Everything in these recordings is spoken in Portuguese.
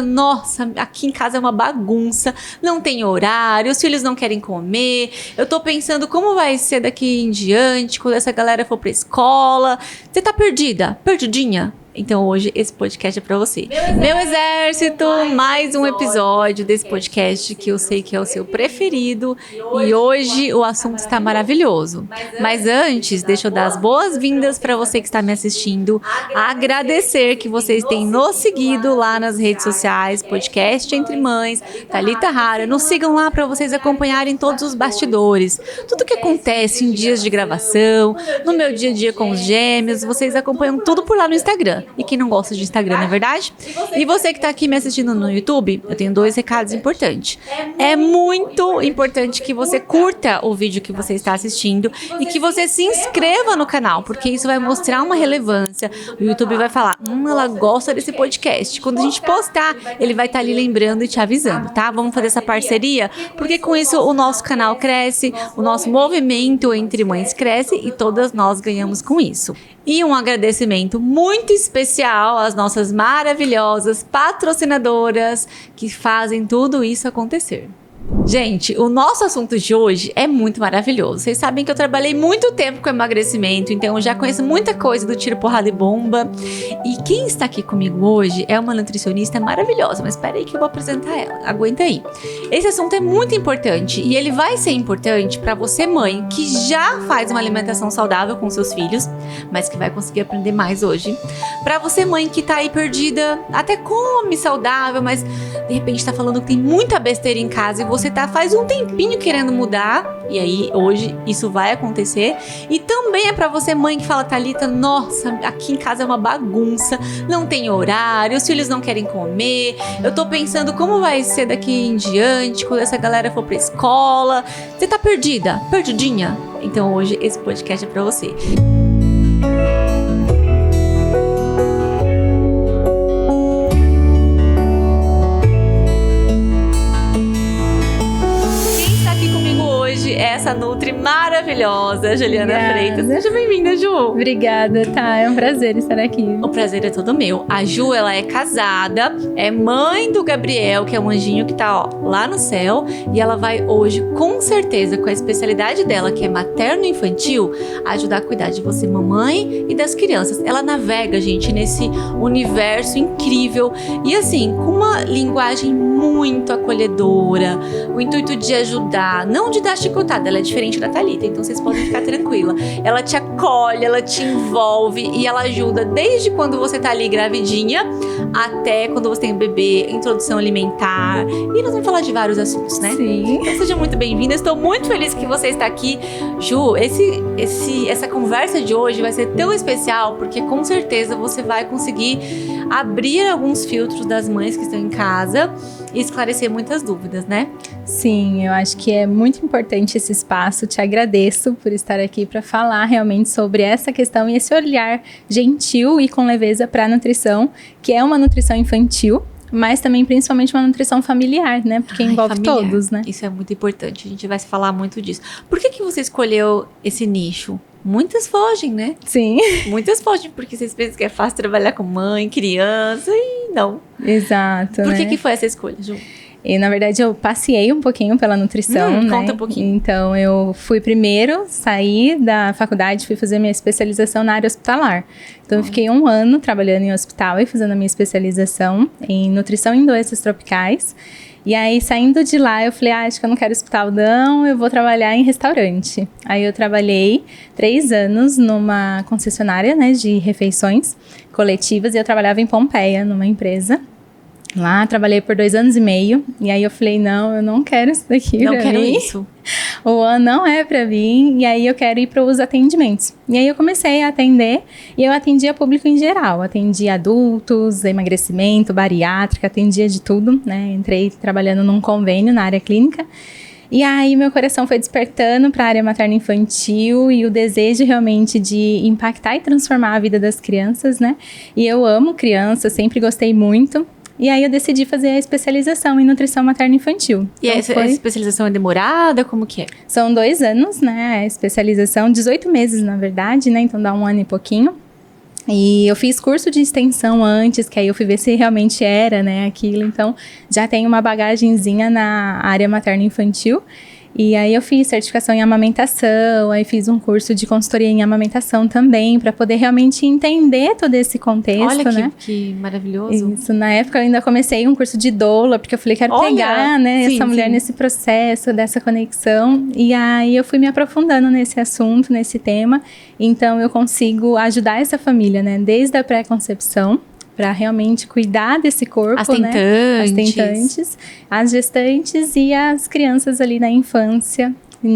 Nossa, aqui em casa é uma bagunça, não tem horário, os filhos não querem comer, eu tô pensando como vai ser daqui em diante, quando essa galera for pra escola. Você tá perdida? Perdidinha? Então hoje esse podcast é pra você. Meu exército, mais um episódio desse podcast que eu sei que é o seu preferido. E hoje o assunto está maravilhoso. Mas antes, deixa eu dar as boas-vindas para você que está me assistindo. Agradecer que vocês têm nos seguido lá nas redes sociais, podcast Entre Mães, Thalita Hara. Nos sigam lá para vocês acompanharem todos os bastidores. Tudo que acontece em dias de gravação, no meu dia a dia com os gêmeos, vocês acompanham tudo por lá no Instagram. E quem não gosta de Instagram, não é verdade? E você que tá aqui me assistindo no YouTube, eu tenho 2 recados importantes. É muito importante que você curta o vídeo que você está assistindo e que você se inscreva no canal, porque isso vai mostrar uma relevância. O YouTube vai falar, ela gosta desse podcast. Quando a gente postar, ele vai estar ali lembrando e te avisando, tá? Vamos fazer essa parceria, porque com isso o nosso canal cresce, o nosso movimento Entre Mães cresce e todas nós ganhamos com isso. E um agradecimento muito especial às nossas maravilhosas patrocinadoras que fazem tudo isso acontecer. Gente, o nosso assunto de hoje é muito maravilhoso. Vocês sabem que eu trabalhei muito tempo com emagrecimento, então eu já conheço muita coisa do tiro, porrada e bomba. E quem está aqui comigo hoje é uma nutricionista maravilhosa, mas espera aí que eu vou apresentar ela. Aguenta aí. Esse assunto é muito importante e ele vai ser importante para você, mãe, que já faz uma alimentação saudável com seus filhos, mas que vai conseguir aprender mais hoje. Para você, mãe, que tá aí perdida, até come saudável, mas de repente tá falando que tem muita besteira em casa e você tá faz um tempinho querendo mudar, e aí hoje isso vai acontecer. E também é pra você, mãe, que fala, Thalita, nossa, aqui em casa é uma bagunça, não tem horário, os filhos não querem comer, eu tô pensando como vai ser daqui em diante, quando essa galera for pra escola. Você tá perdida? Perdidinha? Então hoje esse podcast é pra você. Essa nutri maravilhosa, Juliana Freitas. Seja bem-vinda, Ju. Obrigada, tá? É um prazer estar aqui. O prazer é todo meu. A Ju, ela é casada, é mãe do Gabriel, que é um anjinho que tá, lá no céu, e ela vai hoje, com certeza, com a especialidade dela, que é materno-infantil, ajudar a cuidar de você, mamãe, e das crianças. Ela navega, gente, nesse universo incrível e, assim, com uma linguagem muito acolhedora, o intuito de ajudar, não de dar chicotada, ela é diferente da Thalita, então vocês podem ficar tranquila. Ela te acolhe, ela te envolve e ela ajuda desde quando você tá ali gravidinha até quando você tem um bebê, introdução alimentar, e nós vamos falar de vários assuntos, né? Sim. Então seja muito bem-vinda, estou muito feliz que você está aqui. Ju, essa conversa de hoje vai ser tão especial porque com certeza você vai conseguir abrir alguns filtros das mães que estão em casa e esclarecer muitas dúvidas, né? Sim, eu acho que é muito importante esse espaço. Te agradeço por estar aqui para falar realmente sobre essa questão e esse olhar gentil e com leveza para a nutrição, que é uma nutrição infantil, mas também principalmente uma nutrição familiar, né? Porque envolve familiar. Todos, né? Isso é muito importante, a gente vai falar muito disso. Por que você escolheu esse nicho? Muitas fogem, né? Sim. Muitas fogem porque vocês pensam que é fácil trabalhar com mãe, criança e não. Exato, Por né? que foi essa escolha, Ju? E, na verdade, eu passei um pouquinho pela nutrição, né? Conta um pouquinho. Então, eu fui primeiro, saí da faculdade, fui fazer minha especialização na área hospitalar. Então, eu fiquei 1 ano trabalhando em hospital e fazendo a minha especialização em nutrição em doenças tropicais. E aí, saindo de lá, eu falei, acho que eu não quero hospital não, eu vou trabalhar em restaurante. Aí, eu trabalhei 3 anos numa concessionária, né, de refeições coletivas e eu trabalhava em Pompeia, numa empresa. Lá, trabalhei por 2 anos e meio, e aí eu falei, não, eu não quero isso daqui pra mim. Não quero isso. O ano não é pra mim, e aí eu quero ir para os atendimentos. E aí eu comecei a atender, e eu atendia público em geral. Atendia adultos, emagrecimento, bariátrica, atendia de tudo, né? Entrei trabalhando num convênio na área clínica. E aí meu coração foi despertando para a área materno-infantil e o desejo realmente de impactar e transformar a vida das crianças, né? E eu amo crianças, sempre gostei muito. E aí eu decidi fazer a especialização em nutrição materno-infantil. E então essa especialização é demorada? Como que é? São 2 anos, né? A especialização, 18 meses, na verdade, né? Então dá 1 ano e pouquinho. E eu fiz curso de extensão antes, que aí eu fui ver se realmente era, né, aquilo. Então, já tenho uma bagagenzinha na área materno-infantil. E aí eu fiz certificação em amamentação, aí fiz um curso de consultoria em amamentação também, para poder realmente entender todo esse contexto, Olha né? que maravilhoso. Isso, na época eu ainda comecei um curso de doula, porque eu falei, quero pegar, né, essa mulher nesse processo, dessa conexão. E aí eu fui me aprofundando nesse assunto, nesse tema. Então eu consigo ajudar essa família, né, desde a pré-concepção, para realmente cuidar desse corpo, as tentantes. né? As tentantes, as gestantes e as crianças ali na infância,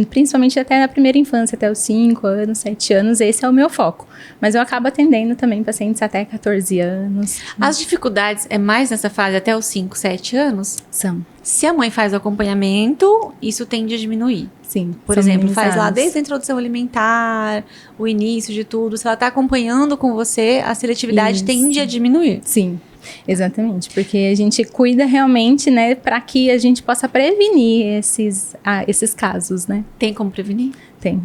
principalmente até na primeira infância, até os 5 anos, 7 anos, esse é o meu foco. Mas eu acabo atendendo também pacientes até 14 anos. As dificuldades é mais nessa fase até os 5, 7 anos? São. Se a mãe faz o acompanhamento, isso tende a diminuir. Sim. Por exemplo, faz lá desde a introdução alimentar, o início de tudo. Se ela está acompanhando com você, a seletividade tende a diminuir. Sim, exatamente. Porque a gente cuida realmente, né, para que a gente possa prevenir esses casos, né? Tem como prevenir? Tem.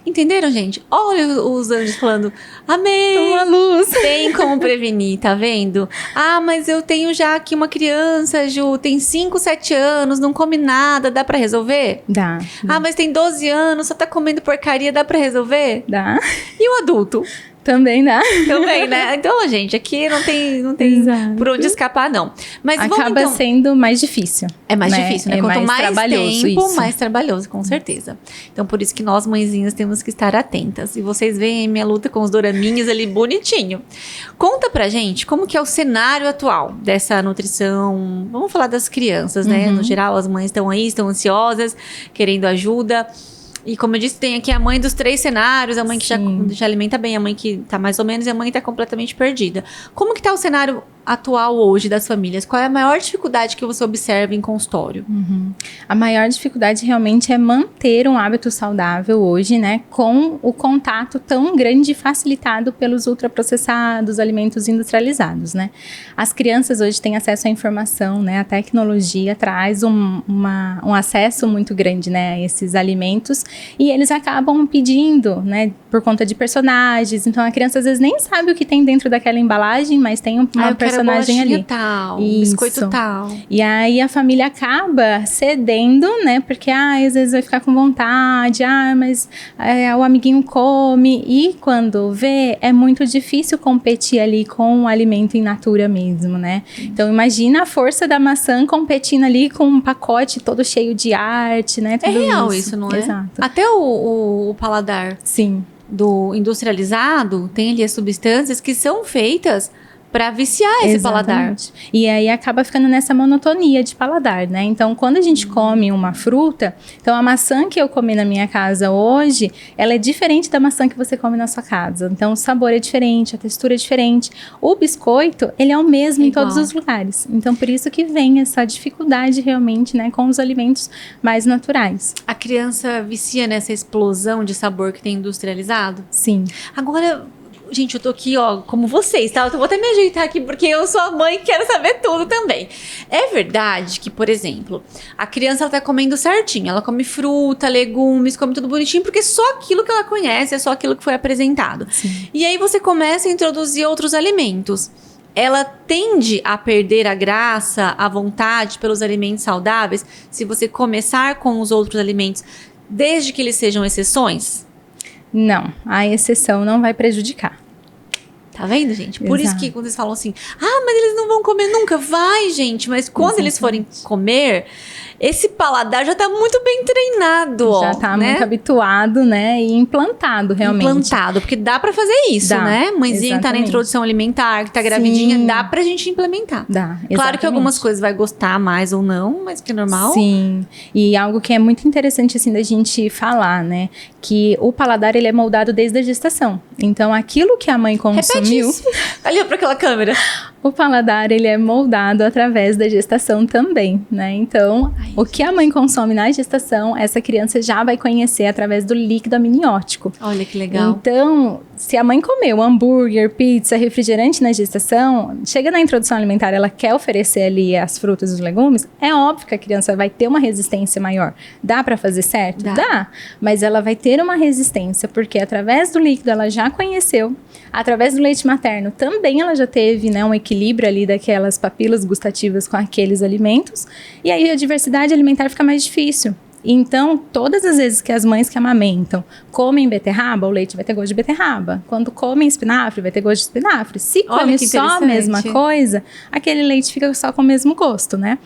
Entenderam, gente? Olha os anjos falando, amém! Uma luz. Tem como prevenir, tá vendo? Ah, mas eu tenho já aqui uma criança, Ju, tem 5, 7 anos, não come nada, dá pra resolver? Dá. Ah, mas tem 12 anos, só tá comendo porcaria, dá pra resolver? Dá. E o adulto? Também dá. Também, né? Então, gente, aqui não tem por onde escapar, não. Mas acaba sendo mais difícil. É mais difícil, né? Quanto mais trabalhoso, tempo, mais trabalhoso, com certeza. Então, por isso que nós, mãezinhas, temos que estar atentas. E vocês veem minha luta com os doraminhos ali bonitinho. Conta pra gente como que é o cenário atual dessa nutrição. Vamos falar das crianças, né? No geral, as mães estão aí, estão ansiosas, querendo ajuda. E como eu disse, tem aqui a mãe dos 3 cenários, a mãe que já alimenta bem, a mãe que tá mais ou menos e a mãe que tá completamente perdida. Como que tá o cenário atual hoje das famílias? Qual é a maior dificuldade que você observa em consultório? A maior dificuldade realmente é manter um hábito saudável hoje, né? Com o contato tão grande e facilitado pelos ultraprocessados, alimentos industrializados, né? As crianças hoje têm acesso à informação, né? A tecnologia traz um acesso muito grande, né? A esses alimentos e eles acabam pedindo, né? Por conta de personagens. Então, a criança às vezes nem sabe o que tem dentro daquela embalagem, mas tem uma personagem ali. Tal, biscoito tal. E aí a família acaba cedendo, né? Porque às vezes vai ficar com vontade, mas o amiguinho come. E quando vê, é muito difícil competir ali com o alimento in natura mesmo, né? Então imagina a força da maçã competindo ali com um pacote todo cheio de arte, né? Tudo real isso, não é? Exato. Até o paladar. Sim. Do industrializado, tem ali as substâncias que são feitas para viciar esse paladar. E aí acaba ficando nessa monotonia de paladar, né? Então, quando a gente come uma fruta, então a maçã que eu comi na minha casa hoje, ela é diferente da maçã que você come na sua casa. Então, o sabor é diferente, a textura é diferente. O biscoito, ele é o mesmo em todos os lugares. Então, por isso que vem essa dificuldade realmente, né, com os alimentos mais naturais. A criança vicia nessa explosão de sabor que tem industrializado? Sim. Agora, gente, eu tô aqui, como vocês, tá? Eu vou até me ajeitar aqui, porque eu sou a mãe e quero saber tudo também. É verdade que, por exemplo, a criança, ela tá comendo certinho. Ela come fruta, legumes, come tudo bonitinho, porque só aquilo que ela conhece, é só aquilo que foi apresentado. Sim. E aí você começa a introduzir outros alimentos. Ela tende a perder a graça, a vontade pelos alimentos saudáveis, se você começar com os outros alimentos, desde que eles sejam exceções? Não, a exceção não vai prejudicar. Tá vendo, gente? Por isso que quando eles falam assim, mas eles não vão comer nunca. Vai, gente, mas quando eles forem comer, esse paladar já tá muito bem treinado, já tá muito habituado, né? E implantado, realmente. Implantado, porque dá pra fazer isso, né? Mãezinha que tá na introdução alimentar, que tá gravidinha, dá pra gente implementar. Dá, exatamente. Claro que algumas coisas vai gostar mais ou não, mas que é normal. Sim, e algo que é muito interessante, assim, da gente falar, né? Que o paladar, ele é moldado desde a gestação. Então, aquilo que a mãe consumiu... Repete isso. Ali pra aquela câmera. O paladar, ele é moldado através da gestação também, né? Então, o que a mãe consome na gestação, essa criança já vai conhecer através do líquido amniótico. Olha que legal. Então, se a mãe comeu hambúrguer, pizza, refrigerante na gestação, chega na introdução alimentar, ela quer oferecer ali as frutas e os legumes, é óbvio que a criança vai ter uma resistência maior. Dá para fazer certo? Dá. Mas ela vai ter uma resistência, porque através do líquido ela já conheceu, através do leite materno também ela já teve, né, um equilíbrio ali daquelas papilas gustativas com aqueles alimentos, e aí a diversidade alimentar fica mais difícil. Então, todas as vezes que as mães que amamentam comem beterraba, o leite vai ter gosto de beterraba. Quando comem espinafre, vai ter gosto de espinafre. Se come só a mesma coisa, aquele leite fica só com o mesmo gosto, né?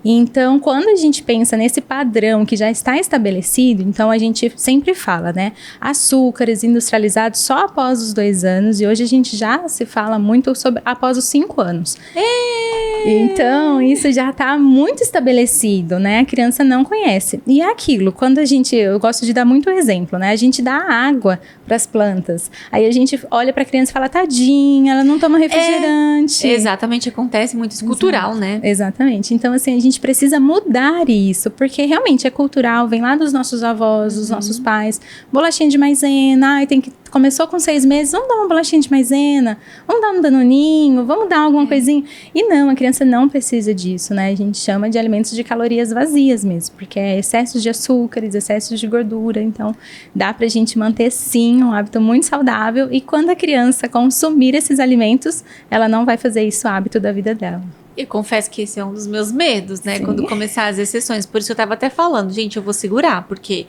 Então, quando a gente pensa nesse padrão que já está estabelecido, então a gente sempre fala, né? Açúcares industrializados só após os 2 anos, e hoje a gente já se fala muito sobre após os 5 anos. Então, isso já está muito estabelecido, né? A criança não conhece. E é aquilo, quando eu gosto de dar muito exemplo, né? A gente dá água para as plantas, aí a gente olha para a criança e fala, tadinha, ela não toma refrigerante. Exatamente, acontece muito, isso cultural, né? Exatamente. Então, assim, a gente precisa mudar isso, porque realmente é cultural, vem lá dos nossos avós, dos nossos pais, bolachinha de maisena, começou com 6 meses, vamos dar uma bolachinha de maisena, vamos dar um danoninho, vamos dar alguma coisinha. E não, a criança não precisa disso, né? A gente chama de alimentos de calorias vazias mesmo, porque é excesso de açúcares, excesso de gordura, então dá pra gente manter sim um hábito muito saudável, e quando a criança consumir esses alimentos, ela não vai fazer isso hábito da vida dela. Eu confesso que esse é um dos meus medos, né? Sim. Quando começar as exceções. Por isso eu tava até falando, gente, eu vou segurar, porque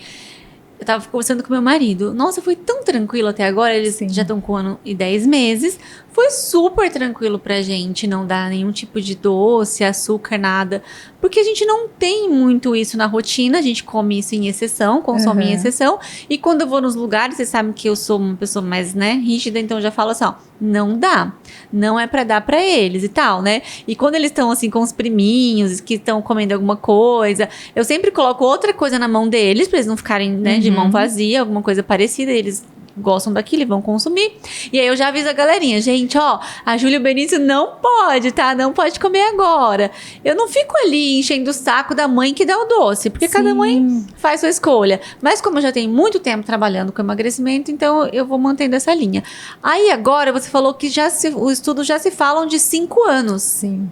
eu tava conversando com meu marido. Nossa, foi tão tranquilo até agora. Eles já estão com 1 ano e 10 meses. Foi super tranquilo pra gente não dar nenhum tipo de doce, açúcar, nada. Porque a gente não tem muito isso na rotina. A gente come isso em exceção, consome em exceção. E quando eu vou nos lugares, vocês sabem que eu sou uma pessoa mais, né, rígida. Então eu já falo assim, ó, não dá. Não é pra dar pra eles e tal, né? E quando eles estão assim com os priminhos, que estão comendo alguma coisa, eu sempre coloco outra coisa na mão deles, pra eles não ficarem, né, de mão vazia, alguma coisa parecida. Eles gostam daquilo e vão consumir. E aí eu já aviso a galerinha, gente, ó, a Júlia e o Benício não pode, tá? Não pode comer agora. Eu não fico ali enchendo o saco da mãe que dá o doce, porque cada mãe faz sua escolha. Mas como eu já tenho muito tempo trabalhando com emagrecimento, então eu vou mantendo essa linha. Aí agora você falou que o estudo já se falam de 5 anos. Sim.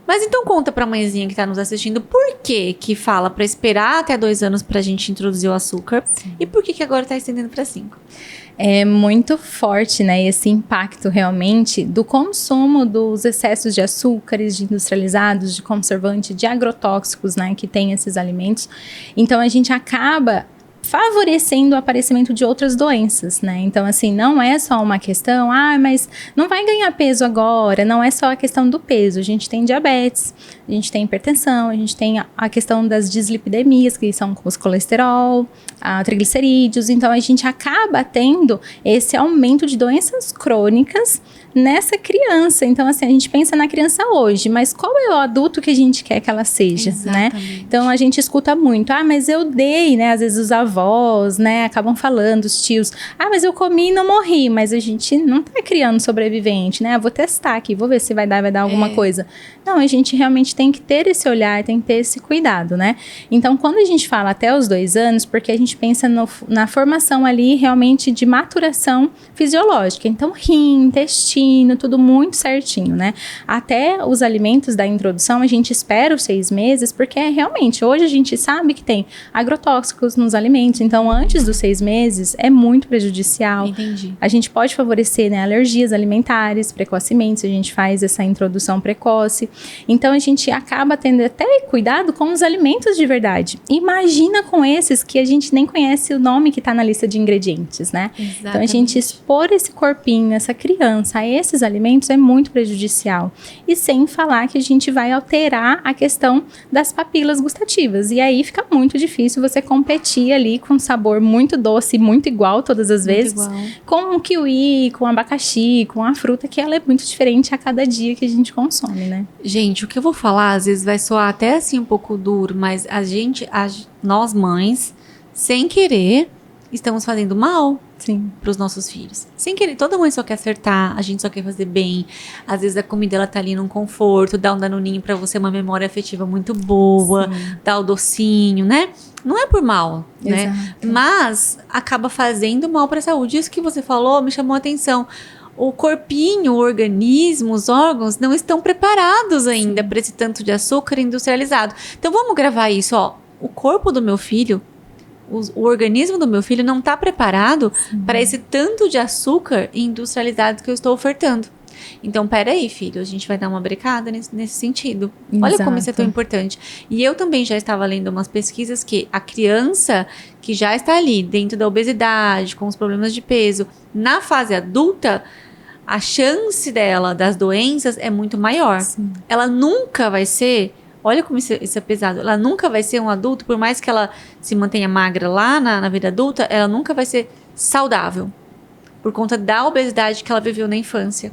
Mas então conta pra mãezinha que tá nos assistindo por que fala pra esperar até 2 anos pra gente introduzir o açúcar. Sim. E por que agora tá estendendo pra 5? É muito forte, né, esse impacto realmente do consumo dos excessos de açúcares, de industrializados, de conservante, de agrotóxicos, né, que tem esses alimentos. Então a gente acaba favorecendo o aparecimento de outras doenças, né? Então, assim, não é só uma questão, mas não vai ganhar peso agora, não é só a questão do peso. A gente tem diabetes, a gente tem hipertensão, a gente tem a questão das dislipidemias, que são os colesterol, triglicerídeos. Então, a gente acaba tendo esse aumento de doenças crônicas nessa criança. Então, assim, a gente pensa na criança hoje, mas qual é o adulto que a gente quer que ela seja, né? Então, a gente escuta muito, mas eu dei, né? Às vezes os avós, né, acabam falando, os tios, mas eu comi e não morri, mas a gente não tá criando sobrevivente, né? Vou testar aqui, vou ver se vai dar alguma coisa. Não, a gente realmente tem que ter esse olhar, tem que ter esse cuidado, né? Então, quando a gente fala até os 2 anos, porque a gente pensa na formação ali realmente de maturação fisiológica. Então, rim, intestino, tudo muito certinho, né? Até os alimentos da introdução, a gente espera os 6 meses, porque realmente, hoje a gente sabe que tem agrotóxicos nos alimentos, então antes dos 6 meses é muito prejudicial. Entendi. A gente pode favorecer, né, alergias alimentares precocemente, se a gente faz essa introdução precoce. Então a gente acaba tendo até cuidado com os alimentos de verdade. Imagina com esses que a gente nem conhece o nome que está na lista de ingredientes, né? Exatamente. Então a gente expor esse corpinho, essa criança a esses alimentos é muito prejudicial. E sem falar que a gente vai alterar a questão das papilas gustativas. E aí fica muito difícil você competir ali com sabor muito doce, muito igual todas as vezes, com o kiwi, com o abacaxi, com a fruta, que ela é muito diferente a cada dia que a gente consome, né? Gente, o que eu vou falar às vezes vai soar até assim um pouco duro, mas nós mães, sem querer, estamos fazendo mal. Sim. Para os nossos filhos. Sem querer, toda mãe só quer acertar, a gente só quer fazer bem. Às vezes a comida ela tá ali num conforto, dá um danoninho para você, uma memória afetiva muito boa, dá o docinho, né? Não é por mal, né? Exato. Mas acaba fazendo mal para a saúde. Isso que você falou me chamou a atenção. O corpinho, o organismo, os órgãos não estão preparados ainda para esse tanto de açúcar industrializado. Então vamos gravar isso, ó. O corpo do meu filho, o organismo do meu filho não está preparado para esse tanto de açúcar industrializado que eu estou ofertando. Então, peraí, filho, a gente vai dar uma brecada nesse sentido. Olha como isso é tão importante. E eu também já estava lendo umas pesquisas que a criança que já está ali dentro da obesidade, com os problemas de peso, na fase adulta, a chance dela, das doenças, é muito maior. Sim. Ela nunca vai ser... Olha como isso é pesado. Ela nunca vai ser um adulto, por mais que ela se mantenha magra lá na vida adulta, ela nunca vai ser saudável. Por conta da obesidade que ela viveu na infância.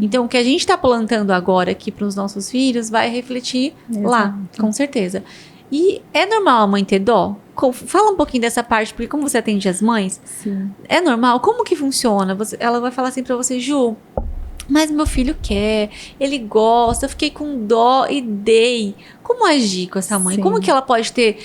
Então, o que a gente está plantando agora aqui para os nossos filhos vai refletir lá, com certeza. E é normal a mãe ter dó? Fala um pouquinho dessa parte, porque como você atende as mães, é normal? Como que funciona? Ela vai falar assim para você, Ju, mas meu filho quer, ele gosta, eu fiquei com dó e dei. Como agir com essa mãe? Sim. Como que ela pode ter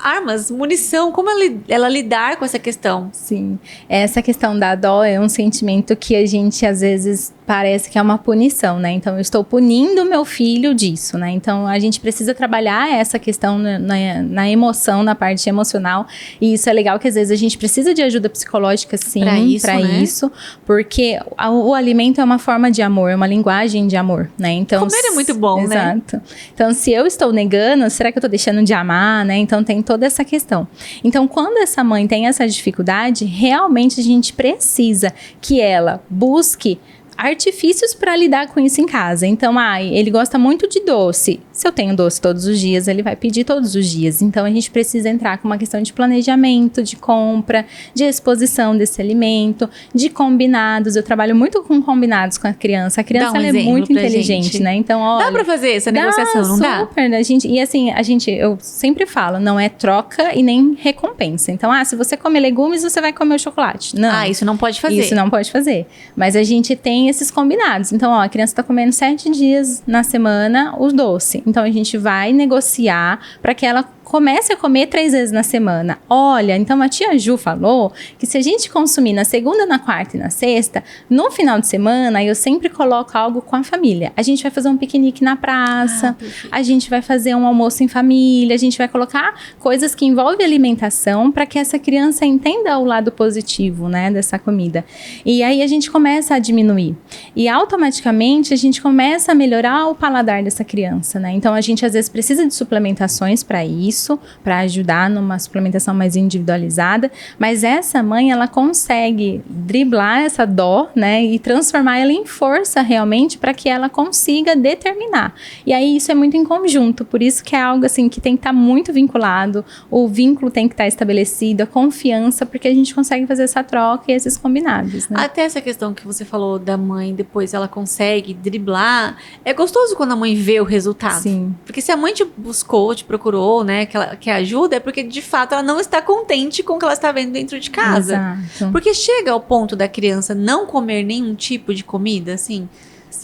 armas, munição? Como ela lidar com essa questão? Sim, essa questão da dó é um sentimento que a gente às vezes parece que é uma punição, né? Então eu estou punindo meu filho disso, né? Então a gente precisa trabalhar essa questão na emoção, na parte emocional, e isso é legal que às vezes a gente precisa de ajuda psicológica, sim, para isso, porque o alimento é uma forma de amor, é uma linguagem de amor, né? Então, comer é muito bom, né? Exato. Então, se eu estou negando, será que eu estou deixando de amar, né? Então, tem toda essa questão. Então, quando essa mãe tem essa dificuldade, realmente a gente precisa que ela busque artifícios para lidar com isso em casa. Então, ele gosta muito de doce. Se eu tenho doce todos os dias, ele vai pedir todos os dias. Então, a gente precisa entrar com uma questão de planejamento, de compra, de exposição desse alimento, de combinados. Eu trabalho muito com combinados com a criança. A criança ela é muito inteligente, né? Então, olha, dá para fazer essa negociação, não dá? Super, né? E assim, eu sempre falo, não é troca e nem recompensa. Então, se você come legumes, você vai comer o chocolate. Não. Isso não pode fazer. Isso não pode fazer. Mas a gente tem esses combinados. Então, a criança está comendo 7 dias na semana o doce. Então, a gente vai negociar para que ela comece a comer 3 vezes na semana. Olha, então a tia Ju falou que se a gente consumir na segunda, na quarta e na sexta, no final de semana, eu sempre coloco algo com a família. A gente vai fazer um piquenique na praça, a gente vai fazer um almoço em família, a gente vai colocar coisas que envolvem alimentação para que essa criança entenda o lado positivo, né, dessa comida. E aí a gente começa a diminuir. E automaticamente a gente começa a melhorar o paladar dessa criança, né? Então a gente às vezes precisa de suplementações para isso, para ajudar numa suplementação mais individualizada, mas essa mãe, ela consegue driblar essa dó, né, e transformar ela em força realmente para que ela consiga determinar. E aí isso é muito em conjunto, por isso que é algo assim que tem que estar muito vinculado, o vínculo tem que estar estabelecido, a confiança, porque a gente consegue fazer essa troca e esses combinados, né? Até essa questão que você falou da mãe, depois ela consegue driblar, é gostoso quando a mãe vê o resultado. Sim. Porque se a mãe te buscou, te procurou, né, que ela quer ajuda, é porque de fato ela não está contente com o que ela está vendo dentro de casa. Exato. Porque chega ao ponto da criança não comer nenhum tipo de comida, assim.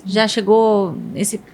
Já chegou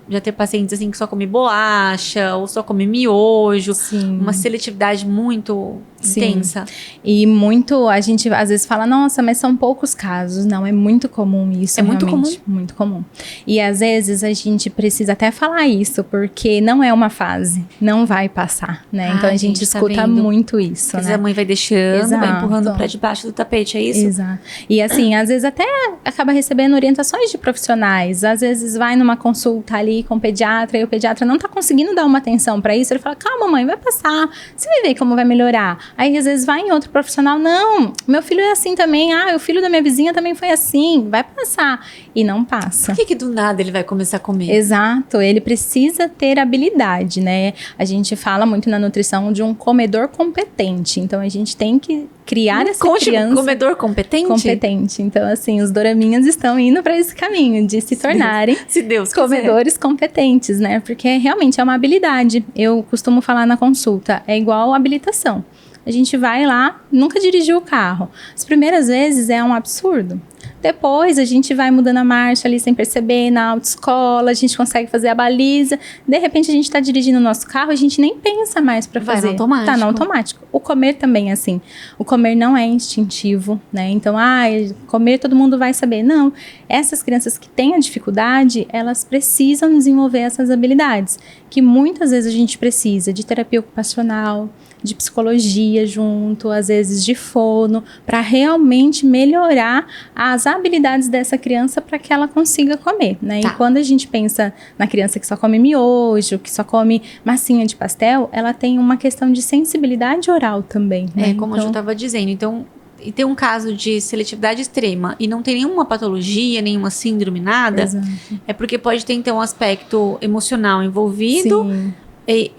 já ter pacientes assim que só come bolacha ou só come miojo. Sim. Uma seletividade muito intensa. E muito, a gente às vezes fala, nossa, mas são poucos casos. Não, é muito comum isso. É muito comum? Muito comum. E às vezes a gente precisa até falar isso, porque não é uma fase, não vai passar, né? Então a gente escuta muito isso, Às vezes né? a mãe vai deixando, Exato. vai empurrando pra debaixo do tapete, é isso? Exato. E assim, às vezes até acaba recebendo orientações de profissionais, às vezes vai numa consulta ali com o pediatra e o pediatra não tá conseguindo dar uma atenção pra isso, ele fala, calma mãe, vai passar, você vai ver como vai melhorar. Aí às vezes vai em outro profissional, não, meu filho é assim também, o filho da minha vizinha também foi assim, vai passar. E não passa. Por que do nada ele vai começar a comer? Exato, ele precisa ter habilidade, né? A gente fala muito na nutrição de um comedor competente, então a gente tem que criar essa criança... Comedor competente? Competente. Então, assim, os doraminhas estão indo para esse caminho de se tornarem se Deus comedores competentes, né? Porque realmente é uma habilidade. Eu costumo falar na consulta, é igual habilitação. A A gente vai lá, nunca dirigiu o carro. As primeiras vezes é um absurdo. Depois a gente vai mudando a marcha ali sem perceber, na autoescola, a gente consegue fazer a baliza. De repente a gente está dirigindo o nosso carro, a gente nem pensa mais para fazer. Vai no automático. Tá no automático. O comer também é assim. O comer não é instintivo, né? Então, comer todo mundo vai saber. Não. Essas crianças que têm a dificuldade, elas precisam desenvolver essas habilidades. Que muitas vezes a gente precisa de terapia ocupacional, de psicologia junto, às vezes de fono, para realmente melhorar as habilidades dessa criança para que ela consiga comer, né? Tá. E quando a gente pensa na criança que só come miojo, que só come massinha de pastel, ela tem uma questão de sensibilidade oral também, né? Como a Ju estava dizendo, então, e tem um caso de seletividade extrema e não tem nenhuma patologia, nenhuma síndrome, nada, Exato. é porque pode ter, então, um aspecto emocional envolvido, Sim.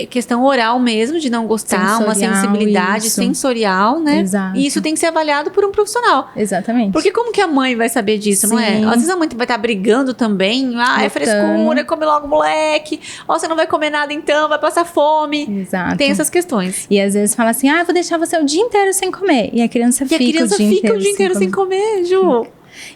questão oral mesmo, de não gostar, uma Sensorial, sensibilidade isso. sensorial, né? Exato. E isso tem que ser avaliado por um profissional. Exatamente. Porque como que a mãe vai saber disso, não é? Sim. Às vezes a mãe vai estar brigando também. É Lutando. frescura, come logo moleque. Ó, você não vai comer nada então, vai passar fome. Exato. Tem essas questões. E às vezes fala assim, vou deixar você o dia inteiro sem comer. E a criança E fica a criança o dia fica o dia inteiro sem comer, Ju.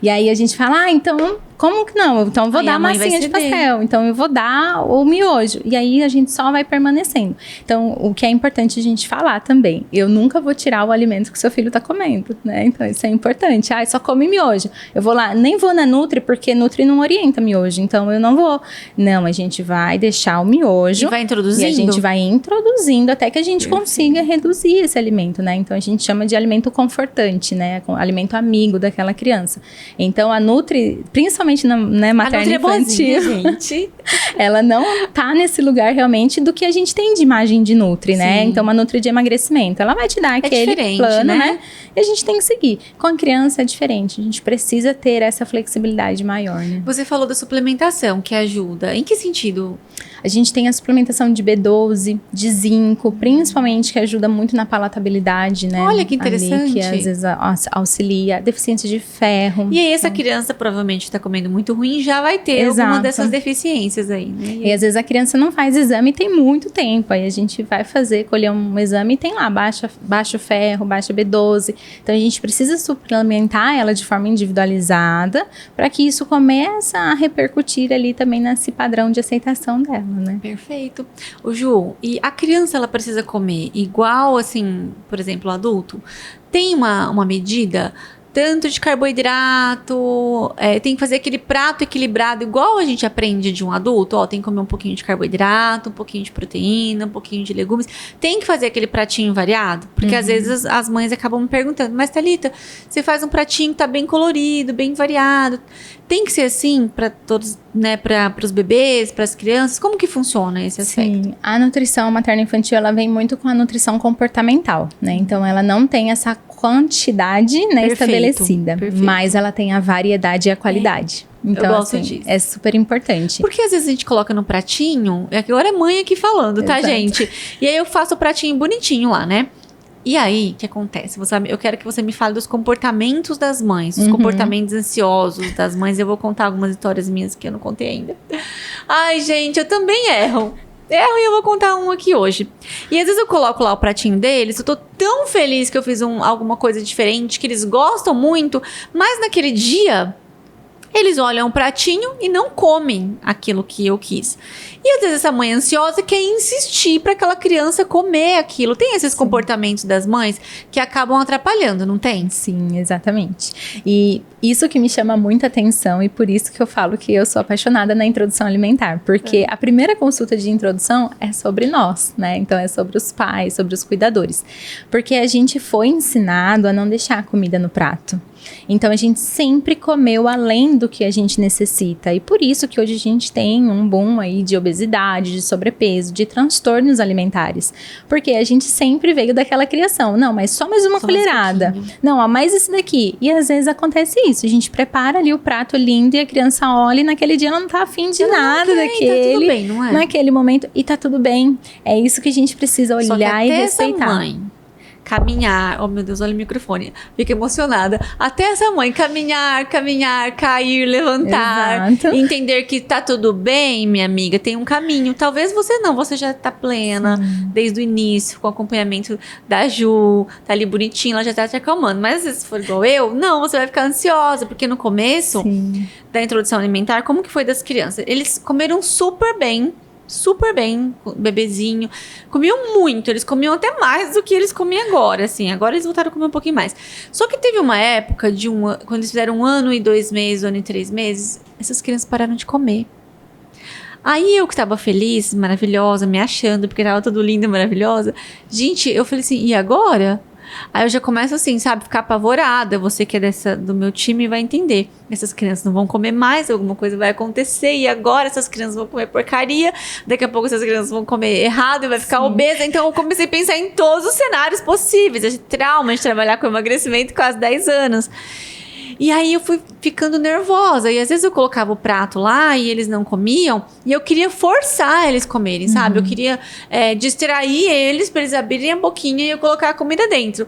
E aí a gente fala, então, como que não? Então eu vou Aí dar a mãe vai massinha de ceder. pastel, então eu vou dar o miojo. E aí a gente só vai permanecendo. Então, o que é importante a gente falar também, eu nunca vou tirar o alimento que seu filho tá comendo, né? Então isso é importante. Só come miojo. Eu vou lá, nem vou na Nutri, porque Nutri não orienta miojo, então eu não vou. Não, a gente vai deixar o miojo. E vai introduzindo. E a gente vai introduzindo até que a gente consiga reduzir esse alimento, né? Então a gente chama de alimento confortante, né? Alimento amigo daquela criança. Então a Nutri, principalmente na materna A Nutri é infantil, boazinha, gente. ela não tá nesse lugar realmente do que a gente tem de imagem de Nutri, né? Sim. Então uma Nutri de emagrecimento, ela vai te dar aquele diferente, plano, né? né? E a gente tem que seguir. Com a criança é diferente, a gente precisa ter essa flexibilidade maior, né? Você falou da suplementação, que ajuda. Em que sentido? A gente tem a suplementação de B12, de zinco, principalmente que ajuda muito na palatabilidade, né? Olha que interessante. Ali, que às vezes auxilia. Deficiência de ferro. E aí essa criança provavelmente está comendo muito ruim, já vai ter alguma Exato. dessas deficiências aí, né? E às vezes a criança não faz exame e tem muito tempo. Aí a gente vai colher um exame e tem lá baixo ferro, baixa B12. Então a gente precisa suplementar ela de forma individualizada para que isso comece a repercutir ali também nesse padrão de aceitação dela, né? Perfeito. O Ju, e a criança ela precisa comer igual, assim, por exemplo, o adulto? Tem uma medida? Tanto de carboidrato, tem que fazer aquele prato equilibrado igual a gente aprende de um adulto, tem que comer um pouquinho de carboidrato, um pouquinho de proteína, um pouquinho de legumes, tem que fazer aquele pratinho variado, porque às vezes as mães acabam me perguntando, mas Thalita, você faz um pratinho que tá bem colorido, bem variado, tem que ser assim para todos, né, para os bebês, para as crianças, como que funciona esse aspecto? Sim, a nutrição materno-infantil, ela vem muito com a nutrição comportamental, né? Então, ela não tem essa quantidade, né, estabelecida, perfeito. mas ela tem a variedade e a qualidade. Então, eu gosto assim, disso. é super importante. Porque às vezes a gente coloca no pratinho, agora é mãe aqui falando, tá, Exato. gente? E aí eu faço o pratinho bonitinho lá, né? E aí, o que acontece? Eu quero que você me fale dos comportamentos das mães, os comportamentos ansiosos das mães. Eu vou contar algumas histórias minhas que eu não contei ainda. Ai, gente, eu também erro. E eu vou contar um aqui hoje. E às vezes eu coloco lá o pratinho deles, eu tô tão feliz que eu fiz alguma coisa diferente, que eles gostam muito, mas naquele dia eles olham o pratinho e não comem aquilo que eu quis. E às vezes essa mãe ansiosa quer insistir para aquela criança comer aquilo. Tem esses comportamentos das mães que acabam atrapalhando, não tem? Sim, exatamente. E isso que me chama muita atenção e por isso que eu falo que eu sou apaixonada na introdução alimentar, porque a primeira consulta de introdução é sobre nós, né? Então é sobre os pais, sobre os cuidadores. Porque a gente foi ensinado a não deixar a comida no prato. Então a gente sempre comeu além do que a gente necessita e por isso que hoje a gente tem um boom aí de obesidade, de sobrepeso, de transtornos alimentares, porque a gente sempre veio daquela criação, não, mas só mais uma colherada, não, mais esse daqui, e às vezes acontece isso, a gente prepara ali o prato lindo e a criança olha e naquele dia ela não tá afim de nada daquele, tá tudo bem, não é? naquele momento, e tá tudo bem, é isso que a gente precisa olhar Só que até e respeitar. essa mãe caminhar. Oh, meu Deus, olha o microfone. Fica emocionada. Até essa mãe, caminhar, cair, levantar. Exato. Entender que tá tudo bem, minha amiga, tem um caminho. Talvez você não, você já tá plena desde o início, com o acompanhamento da Ju, tá ali bonitinha, ela já tá te acalmando. Mas se for igual eu, não, você vai ficar ansiosa, porque no começo da introdução alimentar, como que foi das crianças? Eles comeram super bem, bebezinho. Comiam muito, eles comiam até mais do que eles comem agora, assim. Agora eles voltaram a comer um pouquinho mais. Só que teve uma época quando eles fizeram 1 ano e 2 meses, 1 ano e 3 meses, essas crianças pararam de comer. Aí eu que tava feliz, maravilhosa, me achando, porque tava tudo linda e maravilhosa. Gente, eu falei assim, e agora? Aí eu já começo assim, sabe, ficar apavorada. Você que é do meu time vai entender. Essas crianças não vão comer mais, alguma coisa vai acontecer. E agora essas crianças vão comer porcaria. Daqui a pouco essas crianças vão comer errado e vai ficar obesa. Então eu comecei a pensar em todos os cenários possíveis. Esse trauma de trabalhar com emagrecimento quase 10 anos. E aí eu fui ficando nervosa. E às vezes eu colocava o prato lá e eles não comiam. E eu queria forçar eles comerem, sabe? Eu queria distrair eles para eles abrirem a boquinha e eu colocar a comida dentro.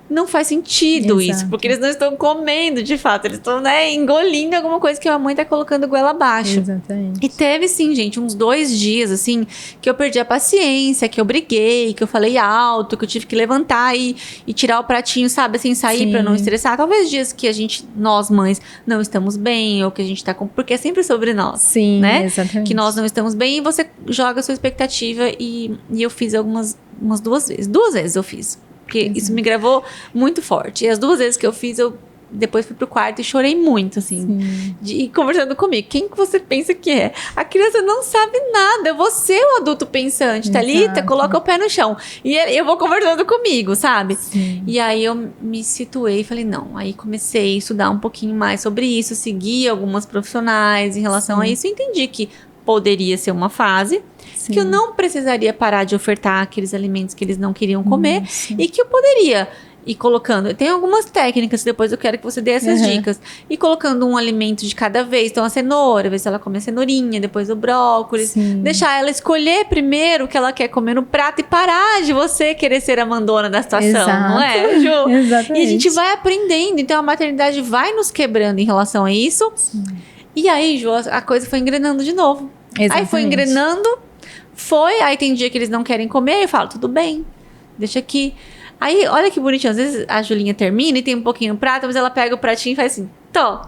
Não faz sentido isso, porque eles não estão comendo de fato, eles estão, engolindo alguma coisa que a mãe tá colocando goela abaixo. Exatamente. E teve sim, gente, uns 2 dias, assim, que eu perdi a paciência, que eu briguei, que eu falei alto, que eu tive que levantar e tirar o pratinho, sabe, assim, sair pra não estressar. Talvez dias que nós mães, não estamos bem, ou que a gente tá com... Porque é sempre sobre nós, sim, né? Exatamente. Que nós não estamos bem e você joga a sua expectativa e eu fiz umas 2 vezes. 2 vezes eu fiz. Porque isso me gravou muito forte. E as 2 vezes que eu fiz, eu depois fui pro quarto e chorei muito, assim. Conversando comigo. Quem que você pensa que é? A criança não sabe nada. Você é o adulto pensante. Thalita, coloca o pé no chão. E eu vou conversando comigo, sabe? Sim. E aí eu me situei e falei, não. Aí comecei a estudar um pouquinho mais sobre isso. Segui algumas profissionais em relação a isso. E entendi que poderia ser uma fase, que eu não precisaria parar de ofertar aqueles alimentos que eles não queriam comer e que eu poderia ir colocando. Tem algumas técnicas, depois eu quero que você dê essas dicas. E colocando um alimento de cada vez. Então a cenoura, ver se ela come a cenourinha, depois o brócolis. Deixar ela escolher primeiro o que ela quer comer no prato e parar de você querer ser a mandona da situação, não é, Ju? Exatamente. E a gente vai aprendendo. Então a maternidade vai nos quebrando em relação a isso. E aí, Ju, a coisa foi engrenando de novo. Exatamente. Aí foi engrenando, aí tem dia que eles não querem comer, eu falo, tudo bem, deixa aqui. Aí, olha que bonitinho, às vezes a Julinha termina e tem um pouquinho no prato, mas ela pega o pratinho e faz assim, tô.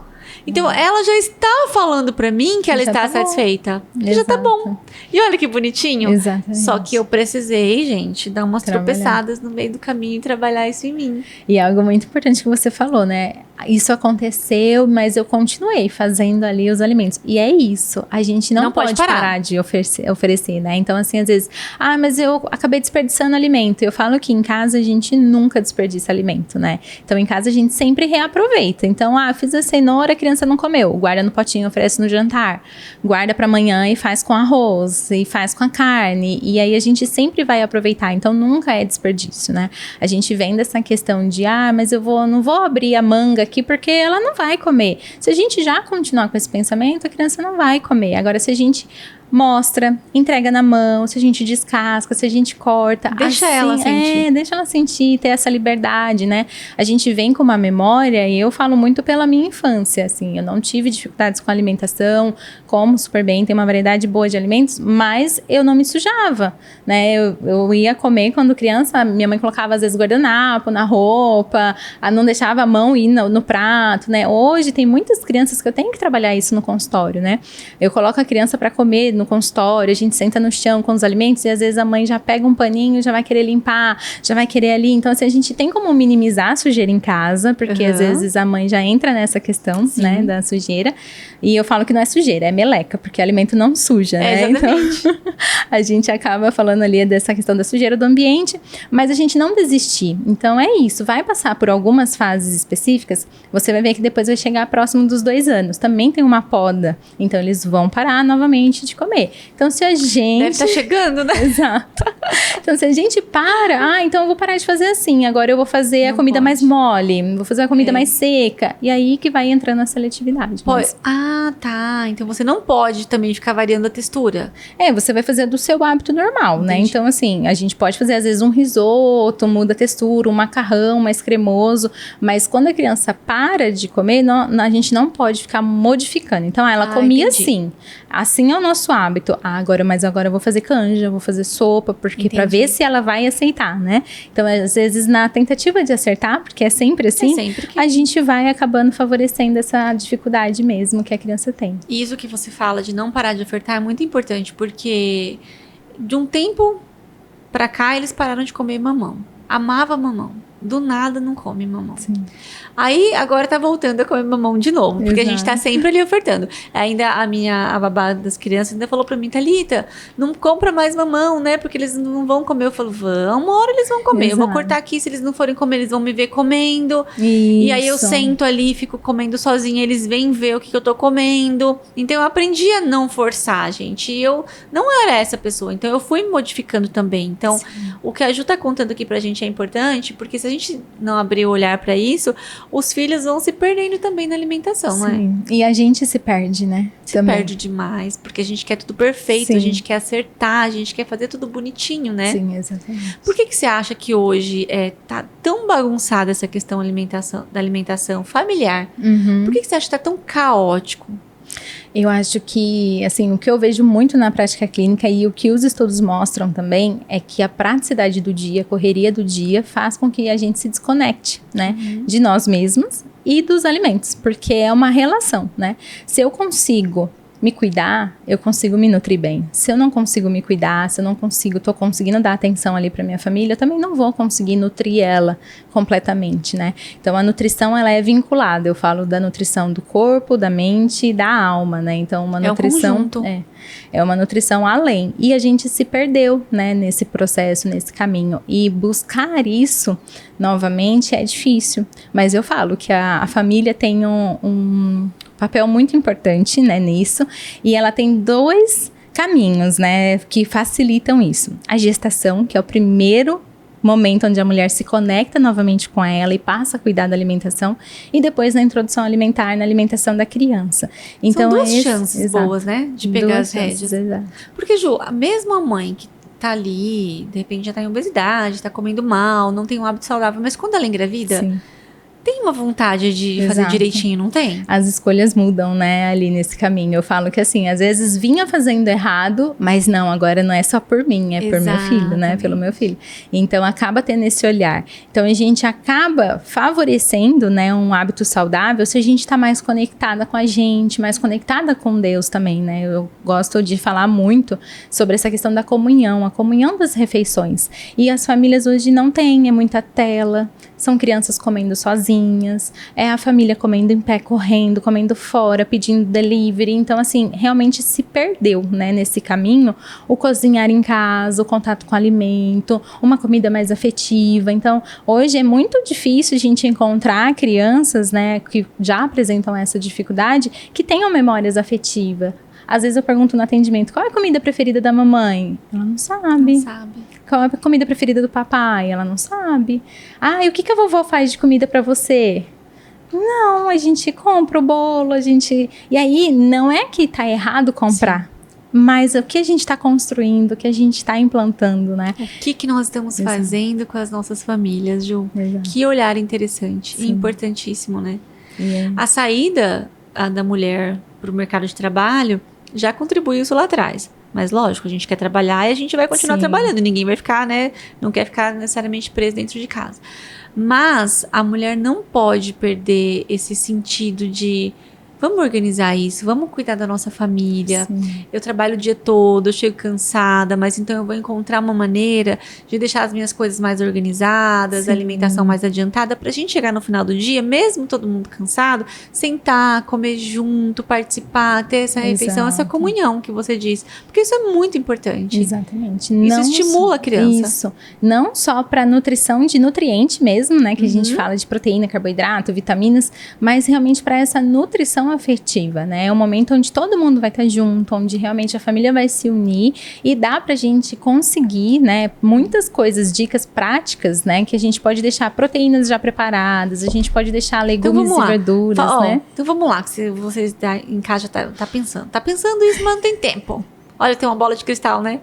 Então, ela já está falando pra mim que ela está satisfeita. Que já tá bom. E olha que bonitinho. Exatamente. Só que eu precisei, gente, dar umas tropeçadas no meio do caminho e trabalhar isso em mim. E algo muito importante que você falou, né? Isso aconteceu, mas eu continuei fazendo ali os alimentos. E é isso. A gente não pode parar de oferecer, né? Então, assim, às vezes... mas eu acabei desperdiçando alimento. Eu falo que em casa a gente nunca desperdiça alimento, né? Então, em casa a gente sempre reaproveita. Então, fiz a cenoura, a criança não comeu. Guarda no potinho, oferece no jantar. Guarda pra amanhã e faz com arroz. E faz com a carne. E aí, a gente sempre vai aproveitar. Então, nunca é desperdício, né? A gente vem dessa questão de... mas eu não vou abrir a manga aqui porque ela não vai comer. Se a gente já continuar com esse pensamento, a criança não vai comer. Agora, se a gente mostra, entrega na mão, se a gente descasca, se a gente corta. Deixa ela sentir. Deixa ela sentir, ter essa liberdade, né? A gente vem com uma memória, e eu falo muito pela minha infância, assim, eu não tive dificuldades com alimentação, como super bem, tem uma variedade boa de alimentos, mas eu não me sujava, né? Eu ia comer quando criança, minha mãe colocava às vezes guardanapo na roupa, não deixava a mão ir no prato, né? Hoje tem muitas crianças que eu tenho que trabalhar isso no consultório, né? Eu coloco a criança para comer no consultório, a gente senta no chão com os alimentos e às vezes a mãe já pega um paninho, já vai querer limpar, já vai querer ali. Então, assim, a gente tem como minimizar a sujeira em casa, porque às vezes a mãe já entra nessa questão, né, da sujeira. E eu falo que não é sujeira, é meleca, porque o alimento não suja, né? Exatamente. Então, a gente acaba falando ali dessa questão da sujeira do ambiente, mas a gente não desistir. Então, é isso. Vai passar por algumas fases específicas, você vai ver que depois vai chegar próximo dos 2 anos. Também tem uma poda. Então, eles vão parar novamente de comer. Então, se a gente... Deve estar chegando, né? Exato. Então, se a gente para, então eu vou parar de fazer assim, agora eu vou fazer a comida mais mole, vou fazer a comida mais seca, e aí que vai entrando a seletividade. Tá. Então você não pode também ficar variando a textura. Você vai fazer do seu hábito normal, né? Entendi. Então, assim, a gente pode fazer às vezes um risoto, muda a textura, um macarrão mais cremoso, mas quando a criança para de comer, a gente não pode ficar modificando. Então, ela comia assim é o nosso hábito. Agora eu vou fazer canja, vou fazer sopa, porque para ver se ela vai aceitar, né? Então, às vezes, na tentativa de acertar, porque é sempre assim, a gente vai acabando favorecendo essa dificuldade mesmo que a criança tem. E isso que você fala de não parar de ofertar é muito importante, porque de um tempo pra cá eles pararam de comer mamão. Amava mamão. Do nada não come mamão. Sim. Aí agora tá voltando a comer mamão de novo, porque a gente tá sempre ali ofertando. Ainda a babá das crianças ainda falou pra mim, Thalita, não compra mais mamão, né? Porque eles não vão comer. Eu falo, uma hora eles vão comer. Exato. Eu vou cortar aqui, se eles não forem comer, eles vão me ver comendo. Isso. E aí eu sento ali, fico comendo sozinha, eles vêm ver o que eu tô comendo. Então eu aprendi a não forçar, gente. E eu não era essa pessoa, então eu fui modificando também. Então, o que a Ju tá contando aqui pra gente é importante, porque se a gente não abrir o olhar pra isso, os filhos vão se perdendo também na alimentação, né? E a gente se perde, né? Se perde demais, porque a gente quer tudo perfeito, a gente quer acertar, a gente quer fazer tudo bonitinho, né? Sim, exatamente. Por que você acha que hoje tá tão bagunçada essa questão da alimentação familiar? Por que você acha que tá tão caótico? Eu acho que, assim, o que eu vejo muito na prática clínica e o que os estudos mostram também é que a praticidade do dia, a correria do dia faz com que a gente se desconecte, né, de nós mesmos e dos alimentos, porque é uma relação, né? Se eu consigo me cuidar, eu consigo me nutrir bem. Se eu não consigo me cuidar, se eu não tô conseguindo dar atenção ali para minha família, eu também não vou conseguir nutrir ela completamente, né? Então, a nutrição, ela é vinculada. Eu falo da nutrição do corpo, da mente e da alma, né? Então, uma nutrição... É uma nutrição além. E a gente se perdeu, né? Nesse processo, nesse caminho. E buscar isso, novamente, é difícil. Mas eu falo que a família tem um papel muito importante, né, nisso, e ela tem 2 caminhos, né, que facilitam isso. A gestação, que é o primeiro momento onde a mulher se conecta novamente com ela e passa a cuidar da alimentação, e depois na introdução alimentar, na alimentação da criança. Então, são 2 chances boas, né, de pegar as rédeas. Exato. Porque, Ju, a mesma mãe que tá ali, de repente já tá em obesidade, tá comendo mal, não tem um hábito saudável, mas quando ela engravida... Sim. Tem uma vontade de fazer direitinho, não tem? As escolhas mudam, né, ali nesse caminho. Eu falo que, assim, às vezes vinha fazendo errado, mas não, agora não é só por mim, é por meu filho, né, pelo meu filho. Então, acaba tendo esse olhar. Então, a gente acaba favorecendo, né, um hábito saudável se a gente tá mais conectada com a gente, mais conectada com Deus também, né. Eu gosto de falar muito sobre essa questão da comunhão, a comunhão das refeições. E as famílias hoje não têm, é muita tela, são crianças comendo sozinhas, é a família comendo em pé, correndo, comendo fora, pedindo delivery. Então, assim, realmente se perdeu, né, nesse caminho, o cozinhar em casa, o contato com o alimento, uma comida mais afetiva. Então, hoje é muito difícil a gente encontrar crianças, né, que já apresentam essa dificuldade, que tenham memórias afetivas. Às vezes eu pergunto no atendimento, qual é a comida preferida da mamãe? Ela não sabe. Não sabe. Qual é a comida preferida do papai? Ela não sabe. E o que a vovó faz de comida pra você? Não, a gente compra o bolo, E aí, não é que tá errado comprar. Sim. Mas o que a gente tá construindo, o que a gente tá implantando, né? O que nós estamos fazendo com as nossas famílias, Ju? Exato. Que olhar interessante. Sim. E importantíssimo, né? A saída da mulher pro mercado de trabalho já contribui isso lá atrás. Mas lógico, a gente quer trabalhar e a gente vai continuar trabalhando. Ninguém vai ficar, né? Não quer ficar necessariamente preso dentro de casa. Mas a mulher não pode perder esse sentido de... Vamos organizar isso, vamos cuidar da nossa família. Sim. Eu trabalho o dia todo, eu chego cansada, mas então eu vou encontrar uma maneira de deixar as minhas coisas mais organizadas, Sim. a alimentação mais adiantada, pra gente chegar no final do dia, mesmo todo mundo cansado, sentar, comer junto, participar, ter essa refeição, essa comunhão que você diz. Porque isso é muito importante. Exatamente. Isso estimula a criança. Isso. Não só pra nutrição de nutriente mesmo, né, que a gente fala de proteína, carboidrato, vitaminas, mas realmente pra essa nutrição conexão afetiva, né? É um momento onde todo mundo vai estar junto, onde realmente a família vai se unir e dá pra gente conseguir, né, muitas coisas, dicas práticas, né, que a gente pode deixar proteínas já preparadas, a gente pode deixar legumes e verduras, né? Então vamos lá, que se vocês em casa já tá pensando isso, mas não tem tempo. Olha, tem uma bola de cristal, né?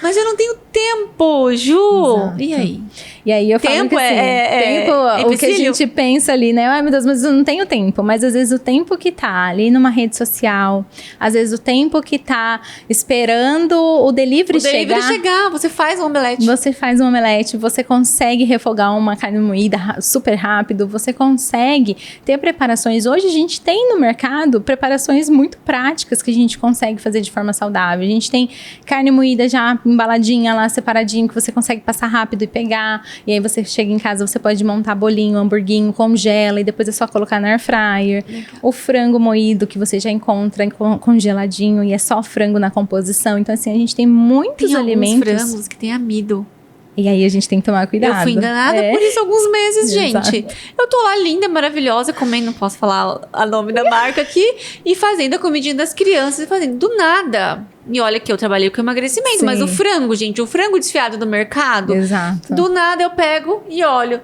Mas eu não tenho tempo, Ju. Exato. E aí? E aí eu falo que assim, tempo, o que a gente pensa ali, né? Ai, meu Deus, mas eu não tenho tempo. Mas às vezes o tempo que tá ali numa rede social, às vezes o tempo que tá esperando o delivery chegar. Você faz um omelete. Você faz um omelete, você consegue refogar uma carne moída super rápido, você consegue ter preparações. Hoje a gente tem no mercado preparações muito práticas que a gente consegue fazer de forma saudável. A gente tem carne moída já embaladinha lá, separadinho, que você consegue passar rápido e pegar. E aí você chega em casa, você pode montar bolinho, hamburguinho, congela e depois é só colocar na air fryer. Legal. O frango moído que você já encontra congeladinho e é só frango na composição. Então assim, a gente tem muitos alimentos. Tem frangos que tem amido. E aí a gente tem que tomar cuidado. Eu fui enganada por isso alguns meses, gente. Eu tô lá linda, maravilhosa, comendo, não posso falar o nome da marca aqui, e fazendo a comidinha das crianças, e fazendo do nada. E olha que eu trabalhei com emagrecimento, Sim. mas o frango, gente, o frango desfiado do mercado, exato. Do nada eu pego e olho,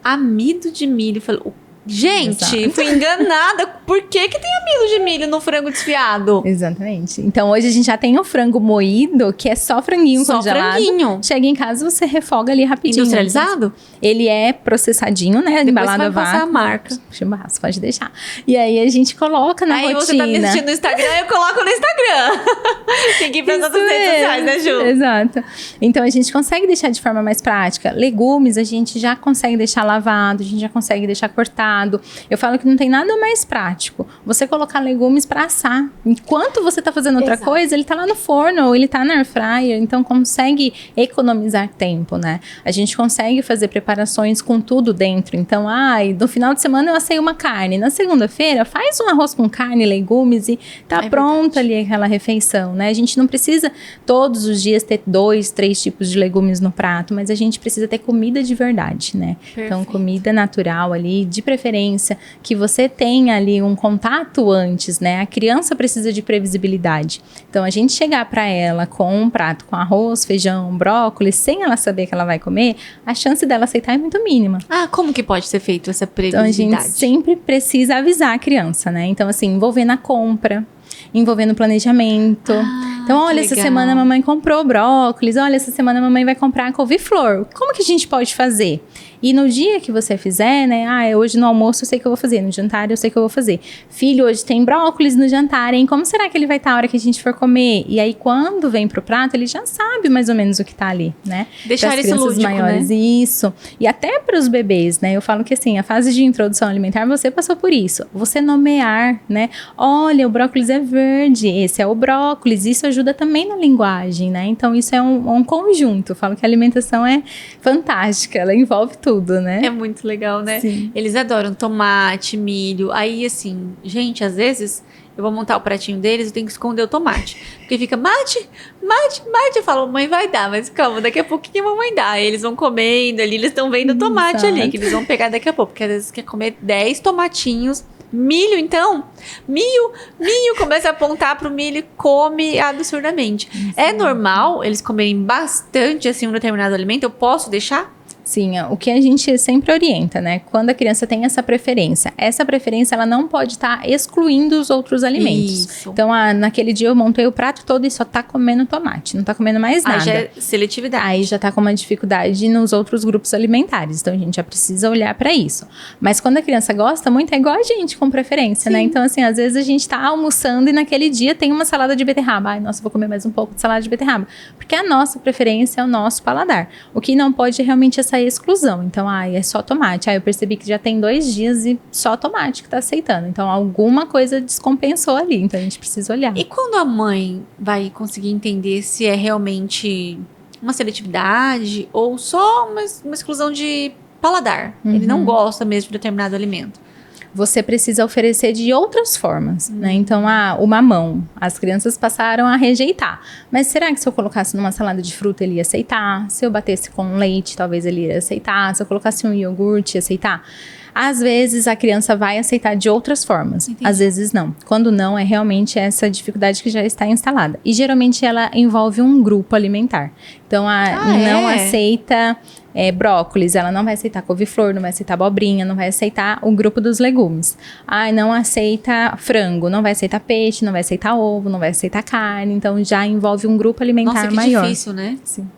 amido de milho. Falo, gente, exato. Fui enganada. Por que tem amido de milho no frango desfiado? Exatamente. Então, hoje a gente já tem o frango moído, que é só franguinho congelado. Franguinho. Chega em casa, você refoga ali rapidinho. Industrializado? Ele é processadinho, né? Depois embalado a vácuo. Passar a marca. Churrasco, pode deixar. E aí, a gente coloca na rotina. Aí você tá me assistindo no Instagram, eu coloco no Instagram. Tem que ir para as outras redes sociais, né, Ju? Exato. Então, a gente consegue deixar de forma mais prática. Legumes, a gente já consegue deixar lavado, a gente já consegue deixar cortado. Eu falo que não tem nada mais prático. Você colocar legumes para assar. Enquanto você tá fazendo outra coisa, ele tá lá no forno ou ele tá na air fryer. Então, consegue economizar tempo, né? A gente consegue fazer preparações com tudo dentro. Então, no final de semana eu assei uma carne. Na segunda-feira, faz um arroz com carne, legumes e tá pronta ali aquela refeição, né? A gente não precisa todos os dias ter 2, 3 tipos de legumes no prato, mas a gente precisa ter comida de verdade, né? Perfeito. Então, comida natural ali, de preferência, que você tenha ali um contato antes, né? A criança precisa de previsibilidade. Então, a gente chegar para ela com um prato com arroz, feijão, brócolis, sem ela saber que ela vai comer, a chance dela aceitar é muito mínima. Como que pode ser feito essa previsibilidade? Então, a gente sempre precisa avisar a criança, né? Então, assim, envolvendo a compra, envolvendo o planejamento. Então, olha, essa semana a mamãe comprou brócolis, olha, essa semana a mamãe vai comprar couve-flor. Como que a gente pode fazer? E no dia que você fizer, né? Hoje no almoço eu sei que eu vou fazer, no jantar eu sei que eu vou fazer. Filho, hoje tem brócolis no jantar, hein? Como será que ele vai estar a hora que a gente for comer? E aí, quando vem pro prato, ele já sabe mais ou menos o que tá ali, né? Deixar isso lúdico, maiores, né? Isso. E até pros bebês, né? Eu falo que assim, a fase de introdução alimentar, você passou por isso. Você nomear, né? Olha, o brócolis é verde, esse é o brócolis. Isso ajuda também na linguagem, né? Então, isso é um conjunto. Eu falo que a alimentação é fantástica, ela envolve tudo. Né? É muito legal, né? Sim. Eles adoram tomate, milho. Aí, assim, gente, às vezes eu vou montar o pratinho deles, eu tenho que esconder o tomate. Porque fica, mate. Eu falo, mãe, vai dar, mas calma, daqui a pouquinho a mamãe dá. Aí eles vão comendo ali, eles estão vendo o tomate ali, que eles vão pegar daqui a pouco. Porque às vezes quer comer 10 tomatinhos. Milho, então, milho, começa a apontar pro milho e come absurdamente. É normal eles comerem bastante, assim, um determinado alimento? Eu posso deixar? Sim, o que a gente sempre orienta, né? Quando a criança tem essa preferência ela não pode estar excluindo os outros alimentos. Isso. Então, naquele dia eu montei o prato todo e só tá comendo tomate, não tá comendo mais nada. Aí já é seletividade. Aí já tá com uma dificuldade nos outros grupos alimentares. Então, a gente já precisa olhar para isso. Mas quando a criança gosta muito, é igual a gente, com preferência, né? Então, assim, às vezes a gente tá almoçando e naquele dia tem uma salada de beterraba. Ai, nossa, vou comer mais um pouco de salada de beterraba. Porque a nossa preferência é o nosso paladar. O que não pode realmente é essa exclusão. Então, é só tomate. Eu percebi que já tem 2 dias e só tomate que tá aceitando. Então, alguma coisa descompensou ali. Então, a gente precisa olhar. E quando a mãe vai conseguir entender se é realmente uma seletividade ou só uma exclusão de paladar? Ele não gosta mesmo de determinado alimento. Você precisa oferecer de outras formas, né? Então, o mamão, as crianças passaram a rejeitar. Mas será que se eu colocasse numa salada de fruta, ele ia aceitar? Se eu batesse com leite, talvez ele ia aceitar. Se eu colocasse um iogurte, ia aceitar? Às vezes a criança vai aceitar de outras formas, Entendi. às vezes não. Quando não, é realmente essa dificuldade que já está instalada. E geralmente ela envolve um grupo alimentar. Então, não aceita brócolis, ela não vai aceitar couve-flor, não vai aceitar abobrinha, não vai aceitar o grupo dos legumes. Não aceita frango, não vai aceitar peixe, não vai aceitar ovo, não vai aceitar carne. Então, já envolve um grupo alimentar Nossa, que maior. difícil, né? Sim.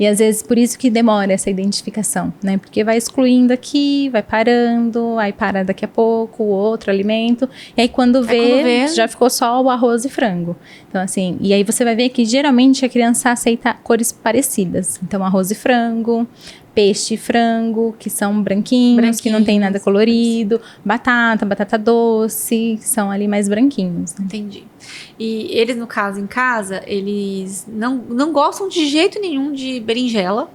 E às vezes por isso que demora essa identificação, né? Porque vai excluindo aqui, vai parando, aí para daqui a pouco o outro alimento. E aí quando vê, já ficou só o arroz e frango. Então assim, e aí você vai ver que geralmente a criança aceita cores parecidas. Então arroz e frango, peixe e frango, que são branquinhos, que não tem nada colorido. Batata doce, que são ali mais branquinhos. Né? Entendi. E eles, no caso, em casa, eles não gostam de jeito nenhum de berinjela.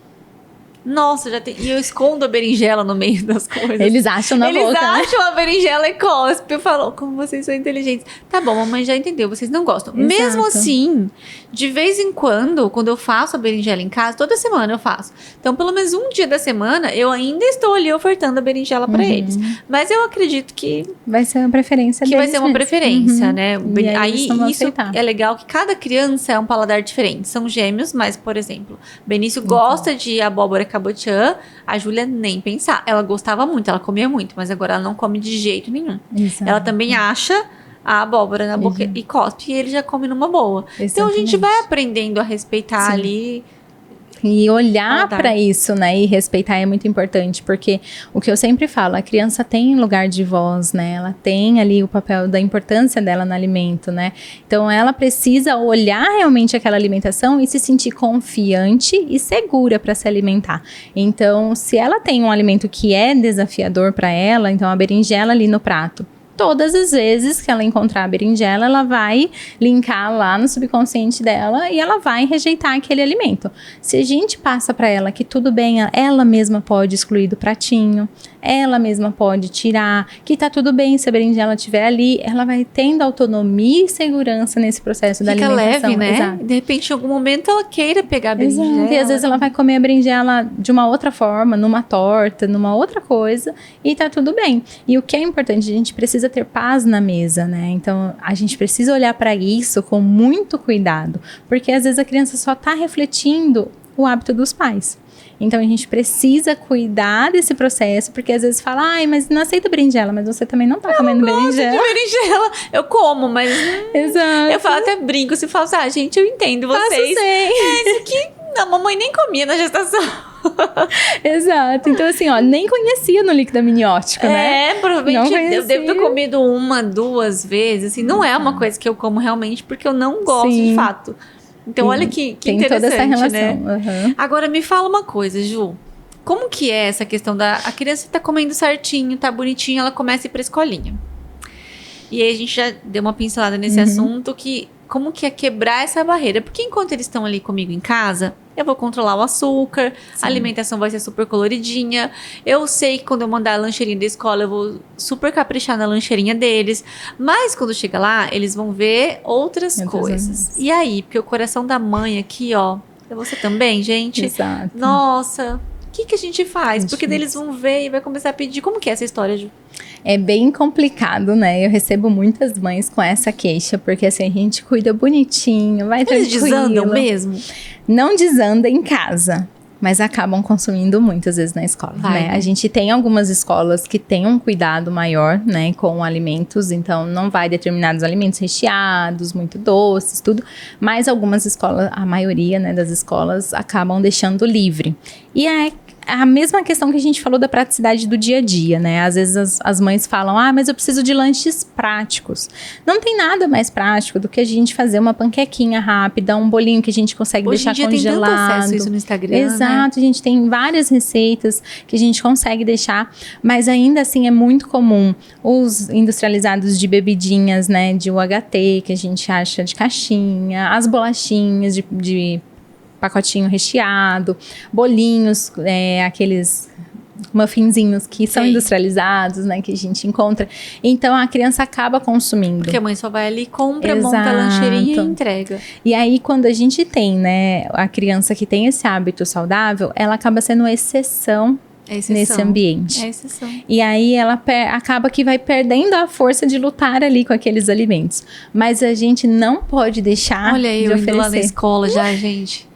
Nossa, e eu escondo a berinjela no meio das coisas. Eles acham na boca, Eles acham a berinjela e cospe. Eu falo, como vocês são inteligentes. Tá bom, mamãe já entendeu, vocês não gostam. Exato. Mesmo assim, de vez em quando eu faço a berinjela em casa, toda semana eu faço. Então, pelo menos um dia da semana, eu ainda estou ali ofertando a berinjela pra eles. Mas eu acredito que vai ser uma preferência deles. Que vai ser uma preferência, né? E aí isso é legal, que cada criança é um paladar diferente. São gêmeos, mas, por exemplo, Benício gosta de abóbora cabotiã, a Júlia nem pensar. Ela gostava muito, ela comia muito, mas agora ela não come de jeito nenhum. Exato. Ela também acha a abóbora na boca e cospe, e ele já come numa boa. Exatamente. Então a gente vai aprendendo a respeitar ali. E olhar para isso, né, e respeitar é muito importante, porque o que eu sempre falo, a criança tem lugar de voz, né, ela tem ali o papel da importância dela no alimento, né, então ela precisa olhar realmente aquela alimentação e se sentir confiante e segura para se alimentar. Então, se ela tem um alimento que é desafiador para ela, então a berinjela ali no prato, todas as vezes que ela encontrar a berinjela, ela vai linkar lá no subconsciente dela e ela vai rejeitar aquele alimento. Se a gente passa para ela que tudo bem, ela mesma pode excluir do pratinho, ela mesma pode tirar, que tá tudo bem se a berinjela estiver ali, ela vai tendo autonomia e segurança nesse processo da alimentação. Fica leve, né? Exato. De repente, em algum momento, ela queira pegar a berinjela. Exato. E às vezes ela vai comer a berinjela de uma outra forma, numa torta, numa outra coisa, e tá tudo bem. E o que é importante, a gente precisa ter paz na mesa, né? Então, a gente precisa olhar para isso com muito cuidado, porque às vezes a criança só tá refletindo o hábito dos pais. Então, a gente precisa cuidar desse processo, porque às vezes fala, mas não aceita berinjela, mas você também não tá comendo berinjela. De berinjela. Eu como, mas... Exato. Eu falo, até brinco, se falo assim, gente, eu entendo vocês. Isso aqui, a mamãe nem comia na gestação. Exato. Então, assim, nem conhecia no líquido amniótico, né? Provavelmente eu devo ter comido 1, 2 vezes, assim, não é uma coisa que eu como realmente, porque eu não gosto de fato. Então, olha que tem interessante, toda essa relação, né? Agora, me fala uma coisa, Ju. Como que é essa questão a criança tá comendo certinho, tá bonitinha, ela começa a ir pra escolinha. E aí, a gente já deu uma pincelada nesse assunto, como que é quebrar essa barreira. Porque enquanto eles estão ali comigo em casa, eu vou controlar o açúcar, a alimentação vai ser super coloridinha. Eu sei que quando eu mandar a lancheirinha da escola, eu vou super caprichar na lancheirinha deles. Mas quando chega lá, eles vão ver outras coisas. E aí, porque o coração da mãe aqui, é você também, gente? Exato. Nossa, o que a gente faz? Porque daí eles vão ver e vai começar a pedir. Como que é essa história, Ju? É bem complicado, né? Eu recebo muitas mães com essa queixa, porque assim, a gente cuida bonitinho, vai tranquilo. Eles desandam mesmo? Não desanda em casa, mas acabam consumindo muitas vezes na escola, né? A gente tem algumas escolas que têm um cuidado maior, né, com alimentos, então não vai determinados alimentos recheados, muito doces, tudo, mas algumas escolas, a maioria, né, das escolas acabam deixando livre. E é a mesma questão que a gente falou da praticidade do dia a dia, né? Às vezes as mães falam, mas eu preciso de lanches práticos. Não tem nada mais prático do que a gente fazer uma panquequinha rápida, um bolinho que a gente consegue deixar congelado. Hoje em dia tem tanto acesso isso no Instagram, Exato, né? A gente tem várias receitas que a gente consegue deixar, mas ainda assim é muito comum os industrializados de bebidinhas, né? De UHT, que a gente acha de caixinha, as bolachinhas de pacotinho recheado, bolinhos, aqueles muffinzinhos que são industrializados, né, que a gente encontra. Então, a criança acaba consumindo. Porque a mãe só vai ali, compra, monta a lancheirinha e entrega. E aí, quando a gente tem, né, a criança que tem esse hábito saudável, ela acaba sendo exceção nesse ambiente. É exceção. E aí ela acaba que vai perdendo a força de lutar ali com aqueles alimentos. Mas a gente não pode deixar Olha, de eu oferecer. indo lá na escola já, gente.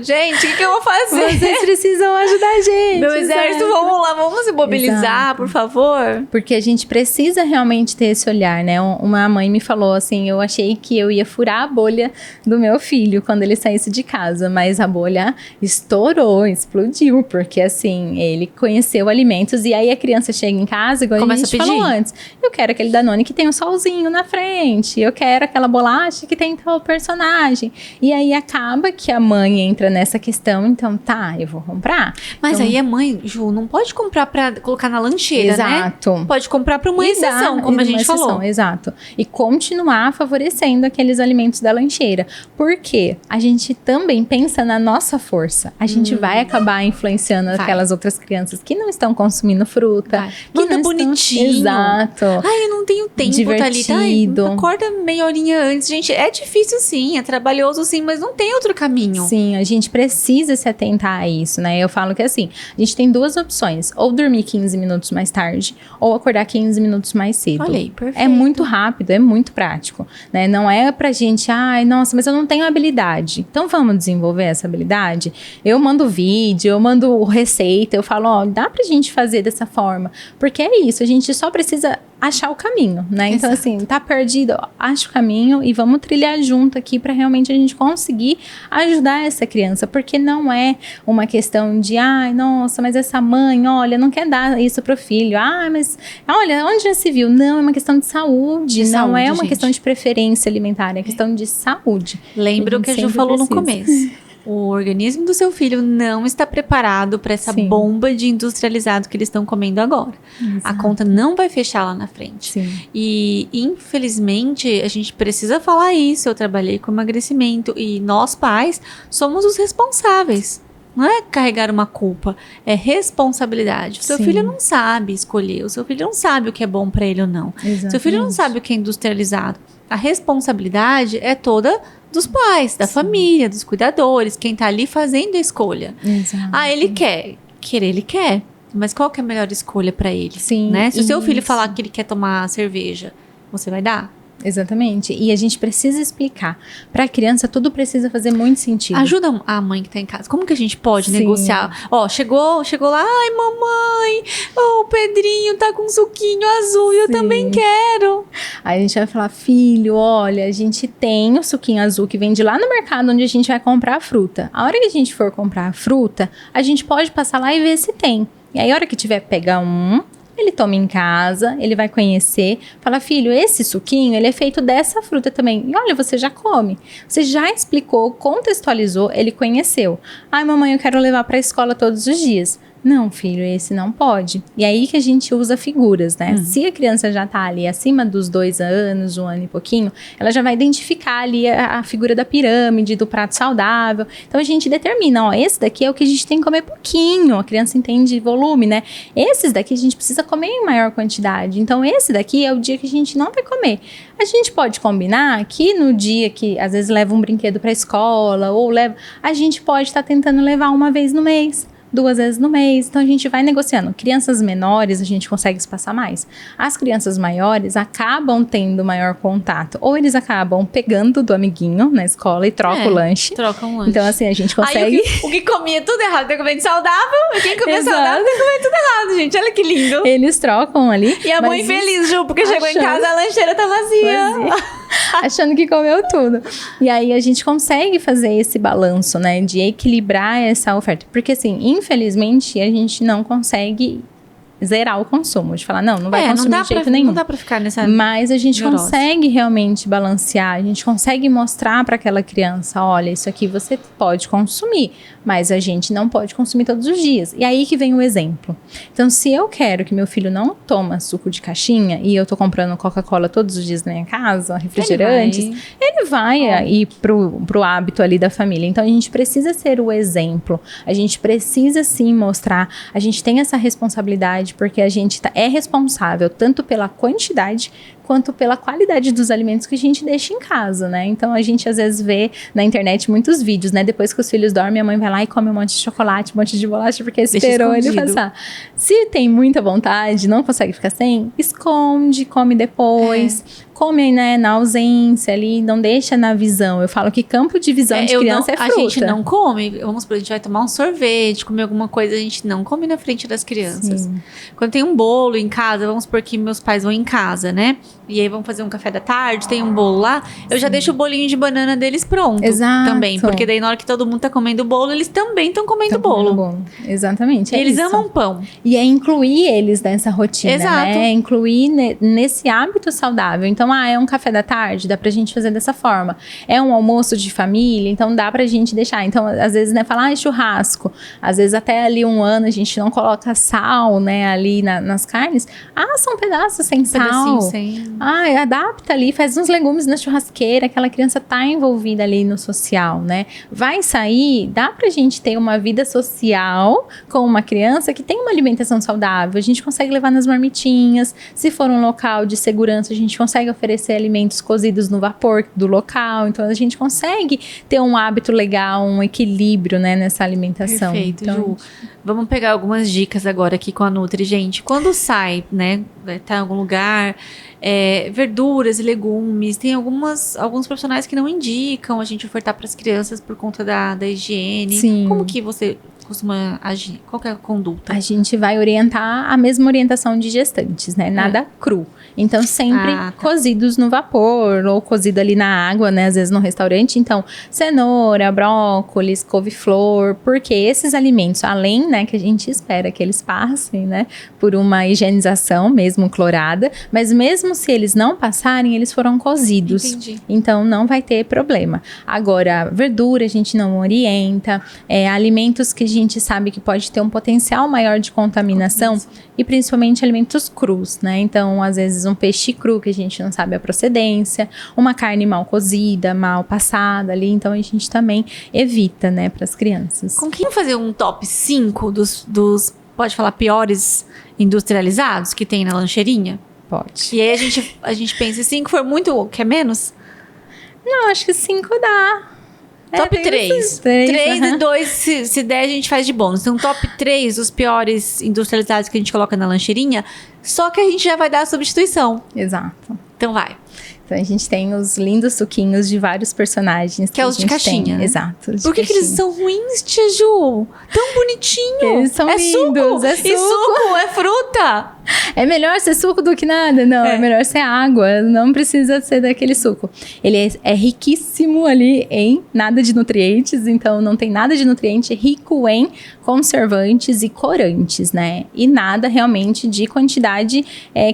Gente, o que eu vou fazer? Vocês precisam ajudar a gente. Meu exército, vamos lá, vamos se mobilizar, Exato. por favor. Porque a gente precisa realmente ter esse olhar, né? Uma mãe me falou assim, eu achei que eu ia furar a bolha do meu filho quando ele saísse de casa, mas a bolha estourou, explodiu, porque assim, ele conheceu alimentos e aí a criança chega em casa, igual Começa a gente a pedir. falou antes, eu quero aquele Danone que tem um solzinho na frente, eu quero aquela bolacha que tem tal personagem. E aí acaba que a mãe entra nessa questão, então tá, eu vou comprar. Mas Então, aí a mãe, Ju, não pode comprar pra colocar na lancheira, exato. né? Pode comprar pra uma exceção, como a gente falou. Exato. E continuar favorecendo aqueles alimentos da lancheira. Porque a gente também pensa na nossa força. A gente vai acabar influenciando Vai. aquelas outras crianças que não estão consumindo fruta. Vai. que Manda não estão- bonitinho. Exato. Ai, eu não tenho tempo, Divertido. Thalita. Ai, acorda meia horinha antes. Gente, é difícil sim, é trabalhoso sim, mas não tem outro caminho. Sim, a gente precisa se atentar a isso, né? Eu falo que assim, a gente tem duas opções, ou dormir 15 minutos mais tarde, ou acordar 15 minutos mais cedo. Olha aí, perfeito. É muito rápido, é muito prático, né? Não é pra gente, ai, nossa, mas eu não tenho habilidade. Então vamos desenvolver essa habilidade? Eu mando vídeo, eu mando receita, eu falo, ó, dá pra gente fazer dessa forma. Porque é isso, a gente só precisa achar o caminho, né? Então Exato. assim, tá perdido, ó, acha o caminho e vamos trilhar junto aqui pra realmente a gente conseguir ajudar essa criança, porque não é uma questão de, ai, nossa, mas essa mãe, olha, não quer dar isso pro filho. Ah, mas olha, onde já se viu? Não, é uma questão de saúde, De não saúde, é uma gente. questão de preferência alimentar, é questão de saúde. Lembra A o que a gente Ju sempre falou no precisa. começo. O organismo do seu filho não está preparado para essa Sim. bomba de industrializado que eles estão comendo agora. A conta não vai fechar lá na frente. Sim. E, infelizmente, a gente precisa falar isso. Eu trabalhei com emagrecimento e nós, pais, somos os responsáveis. Não é carregar uma culpa, é responsabilidade. O seu Sim. filho não sabe escolher, o seu filho não sabe o que é bom para ele ou não. Seu filho não Exatamente. sabe o que é industrializado. A responsabilidade é toda dos pais, da família, dos cuidadores, quem tá ali fazendo a escolha. Exato. Ah, ele quer. Querer, ele quer. Mas qual que é a melhor escolha para ele? Sim, Né? Se o seu filho isso. falar que ele quer tomar cerveja, você vai dar? Exatamente. E a gente precisa explicar. Pra criança, tudo precisa fazer muito sentido. Ajuda a mãe que tá em casa. Como que a gente pode Sim. negociar? Ó, chegou lá, ai, mamãe, o Pedrinho tá com suquinho azul e eu Sim. também quero. Aí a gente vai falar, filho, olha, a gente tem o suquinho azul que vende lá no mercado onde a gente vai comprar a fruta. A hora que a gente for comprar a fruta, a gente pode passar lá e ver se tem. E aí a hora que tiver pegar ele toma em casa, ele vai conhecer, fala, filho, esse suquinho, ele é feito dessa fruta também. E olha, você já come. Você já explicou, contextualizou, ele conheceu. Ai, mamãe, eu quero levar para a escola todos os dias. Não, filho, esse não pode. E aí que a gente usa figuras, né? Se a criança já tá ali acima dos 2 anos, 1 ano e pouquinho, ela já vai identificar ali a figura da pirâmide, do prato saudável. Então a gente determina, ó, esse daqui é o que a gente tem que comer pouquinho. A criança entende volume, né? Esses daqui a gente precisa comer em maior quantidade. Então esse daqui é o dia que a gente não vai comer. A gente pode combinar que no dia que às vezes leva um brinquedo pra escola ou leva, a gente pode estar tentando levar uma vez no mês. 2 vezes no mês, então a gente vai negociando. Crianças menores, a gente consegue espaçar mais. As crianças maiores acabam tendo maior contato, ou eles acabam pegando do amiguinho na escola e trocam o lanche. Troca um lanche. Então assim, a gente consegue... Aí o que comia tudo errado, tá comendo saudável, e quem comia Exato. saudável tá comendo tudo errado, gente. Olha que lindo. Eles trocam ali. E a mãe mas feliz, Ju, porque chegou em achando- casa, a lancheira tá vazia. achando que comeu tudo. E aí a gente consegue fazer esse balanço, né, de equilibrar essa oferta. Porque assim, infelizmente, a gente não consegue zerar o consumo, de falar, não vai consumir de jeito nenhum. Não dá pra ficar nessa... Mas a gente neurose. consegue realmente balancear, a gente consegue mostrar para aquela criança, olha, isso aqui você pode consumir, mas a gente não pode consumir todos os dias. E aí que vem o exemplo. Então, se eu quero que meu filho não toma suco de caixinha e eu tô comprando Coca-Cola todos os dias na minha casa, refrigerantes, ele vai ir pro hábito ali da família. Então, a gente precisa ser o exemplo, a gente precisa sim mostrar, a gente tem essa responsabilidade, verdade, porque a gente é responsável tanto pela quantidade quanto pela qualidade dos alimentos que a gente deixa em casa, né? Então, a gente às vezes vê na internet muitos vídeos, né? Depois que os filhos dormem, a mãe vai lá e come um monte de chocolate, um monte de bolacha, porque esperou ele passar. Se tem muita vontade, não consegue ficar sem, esconde, come depois. Come, né, na ausência ali, não deixa na visão. Eu falo que campo de visão de criança é fruta. A gente não come, vamos supor, a gente vai tomar um sorvete, comer alguma coisa, a gente não come na frente das crianças. Sim. Quando tem um bolo em casa, vamos supor que meus pais vão em casa, né? E aí vão fazer um café da tarde, tem um bolo lá, eu já deixo o bolinho de banana deles pronto. Exato. Também, porque daí na hora que todo mundo tá comendo bolo, eles também estão comendo bolo. Exatamente. Eles amam pão. E é incluir eles nessa rotina, Exato. né? É incluir nesse hábito saudável. Então, é um café da tarde, dá pra gente fazer dessa forma. É um almoço de família, então dá pra gente deixar. Então, às vezes, né, falar, churrasco. Às vezes, até ali um ano, a gente não coloca sal, né, ali nas carnes. São pedaços sem sal. Sem... adapta ali, faz uns legumes na churrasqueira, aquela criança tá envolvida ali no social, né? Vai sair, dá pra gente ter uma vida social com uma criança que tem uma alimentação saudável. A gente consegue levar nas marmitinhas. Se for um local de segurança, a gente consegue oferecer alimentos cozidos no vapor do local. Então, a gente consegue ter um hábito legal, um equilíbrio, né, nessa alimentação. Perfeito, então, Ju. Vamos pegar algumas dicas agora aqui com a Nutri, gente. Quando sai, né, tá em algum lugar, verduras e legumes, tem alguns profissionais que não indicam a gente ofertar para as crianças por conta da higiene. Sim. Como que você costuma agir? Qual que é a conduta? A gente vai orientar a mesma orientação de gestantes, né? Nada cru. Então, sempre cozidos no vapor ou cozido ali na água, né? Às vezes no restaurante. Então, cenoura, brócolis, couve-flor, porque esses alimentos, além, né, que a gente espera que eles passem, né, por uma higienização mesmo clorada, mas mesmo se eles não passarem, eles foram cozidos. Entendi. Então, não vai ter problema. Agora, verdura a gente não orienta, alimentos que a gente sabe que pode ter um potencial maior de contaminação e principalmente alimentos crus, né? Então, às vezes um peixe cru que a gente não sabe a procedência, uma carne mal cozida, mal passada ali, então a gente também evita, né, para as crianças. Com quem fazer um top 5 dos, pode falar, piores industrializados que tem na lancheirinha? Pode. E aí a gente pensa, 5 for muito, quer menos? Não, acho que 5 dá. Top 3. 3 e 2, se der, a gente faz de bônus. Então, top 3 dos piores industrializados que a gente coloca na lancheirinha, só que a gente já vai dar a substituição. Exato. Então, vai. Então, a gente tem os lindos suquinhos de vários personagens. Que é os de caixinha. Né? Exato. Por que eles são ruins, tia Ju? Tão bonitinho. Eles são lindos. Suco. É suco. E suco é fruta. É melhor ser suco do que nada? Não, é melhor ser água. Não precisa ser daquele suco. Ele é riquíssimo ali em nada de nutrientes. Então, não tem nada de nutriente. Rico em conservantes e corantes, né? E nada realmente de quantidade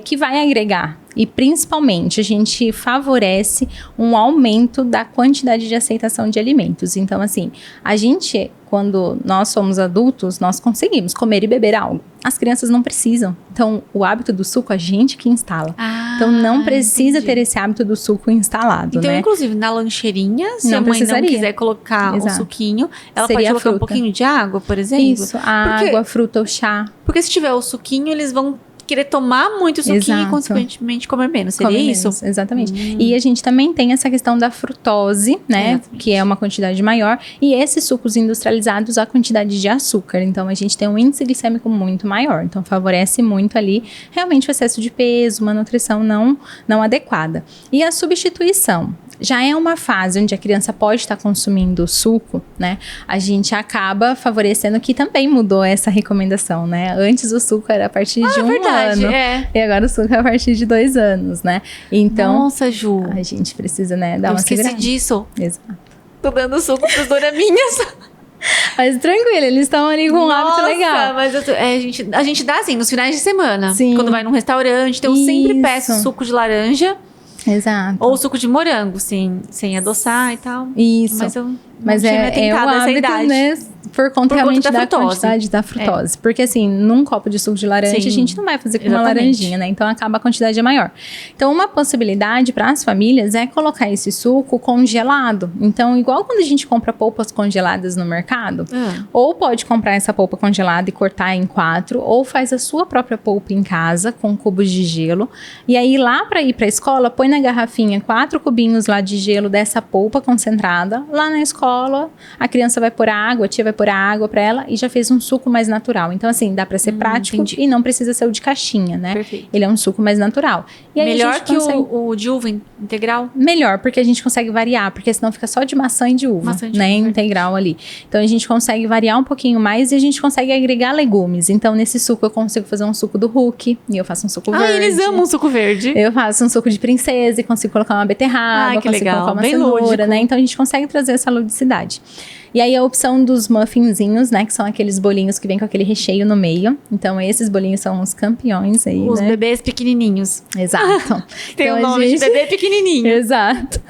que vai agregar. E principalmente a gente favorece um aumento da quantidade de aceitação de alimentos. Então, assim, a gente, quando nós somos adultos, nós conseguimos comer e beber algo. As crianças não precisam. Então, o hábito do suco, a gente que instala. Então, não precisa ter esse hábito do suco instalado, então, né? Inclusive, na lancheirinha, se a mãe não quiser colocar o suquinho, ela pode colocar um pouquinho de água, por exemplo? Isso, água, fruta ou chá. Porque se tiver o suquinho, eles vão querer tomar muito suquinho e, consequentemente, comer menos. Seria isso? Menos, exatamente. E a gente também tem essa questão da frutose, né? Exatamente. Que é uma quantidade maior. E esses sucos industrializados, a quantidade de açúcar. Então, a gente tem um índice glicêmico muito maior. Então, favorece muito ali, realmente, o excesso de peso, uma nutrição não adequada. E a substituição. Já é uma fase onde a criança pode estar consumindo suco, né? A gente acaba favorecendo que também mudou essa recomendação, né? Antes o suco era a partir de um ano. E agora o suco é a partir de 2 anos, né? Então, nossa, Ju. A gente precisa, né, dar uma segurada. Eu esqueci disso. Exato. Tô dando suco pros doraminhas. Mas tranquilo, eles estão ali com um hábito legal. Mas a gente dá assim, nos finais de semana. Sim. Quando vai num restaurante, então eu sempre peço suco de laranja. Exato. Ou suco de morango, sem adoçar e tal. Isso. Mas eu Mas não tinha me atentado o hábito, essa idade. Né, Por conta Por realmente conta da da frutose. quantidade da frutose. Porque assim, num copo de suco de laranja, Sim, a gente não vai fazer com uma exatamente. laranjinha, né? Então acaba a quantidade é maior. Então uma possibilidade para as famílias é colocar esse suco congelado. Então, igual quando a gente compra polpas congeladas no mercado, ou pode comprar essa polpa congelada e cortar em 4, ou faz a sua própria polpa em casa com cubos de gelo. E aí lá para ir para a escola, põe na garrafinha 4 cubinhos lá de gelo dessa polpa concentrada. Lá na escola, a criança vai pôr a água, a tia vai pôr a água para ela e já fez um suco mais natural. Então assim, dá para ser prático entendi. e não precisa ser o de caixinha, né? Perfeito. Ele é um suco mais natural. E aí a Melhor gente que consegue... o de uva integral? Melhor, porque a gente consegue variar, porque senão fica só de maçã e de uva, Maçã de né, uva, integral ali. Então a gente consegue variar um pouquinho mais e a gente consegue agregar legumes. Então nesse suco eu consigo fazer um suco do Hulk e eu faço um suco verde. Eles amam suco verde. Eu faço um suco de princesa e consigo colocar uma beterraba, Que consigo legal. colocar uma Bem cenoura, lúdico. né? Então a gente consegue trazer essa ludicidade. E aí a opção dos muffinzinhos, né, que são aqueles bolinhos que vem com aquele recheio no meio. Então esses bolinhos são os campeões aí, Os né? bebês pequenininhos. Exato. Tem Então, o a nome gente- de bebê pequenininho. Exato.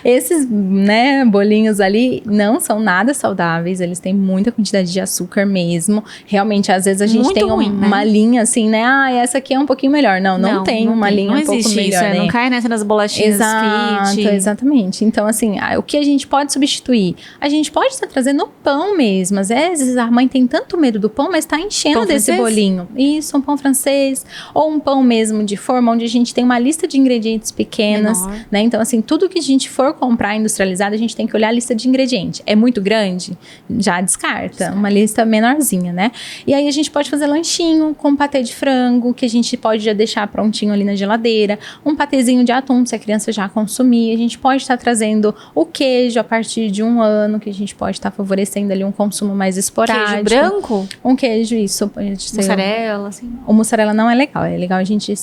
Esses, né, bolinhos ali não são nada saudáveis, eles têm muita quantidade de açúcar mesmo. Realmente, às vezes a gente Muito tem ruim, né? uma linha assim, né? Ah, essa aqui é um pouquinho melhor. Não tem uma linha não um pouco existe melhor, isso, né? não cai nessa nas bolachinhas Exato, fit. exatamente. Então, assim, o que a gente pode substituir? A gente pode estar trazendo o pão mesmo. Às vezes a mãe tem tanto medo do pão, mas está enchendo Pão desse francês? bolinho. Isso, um pão francês. Ou um pão mesmo de forma, onde a gente tem uma lista de ingredientes pequenas, Menor. né? Então, assim, tudo que a gente for comprar industrializado, a gente tem que olhar a lista de ingredientes. É muito grande? Já descarta. Uma lista menorzinha, né? E aí a gente pode fazer lanchinho com patê de frango, que a gente pode já deixar prontinho ali na geladeira. Um patezinho de atum, se a criança já consumir. A gente pode estar trazendo o queijo a partir de 1 ano, que a gente pode estar favorecendo ali um consumo mais esporádico. Queijo branco? Um queijo, isso. Pode ser. Mussarela, assim. O mussarela não é legal. É legal a gente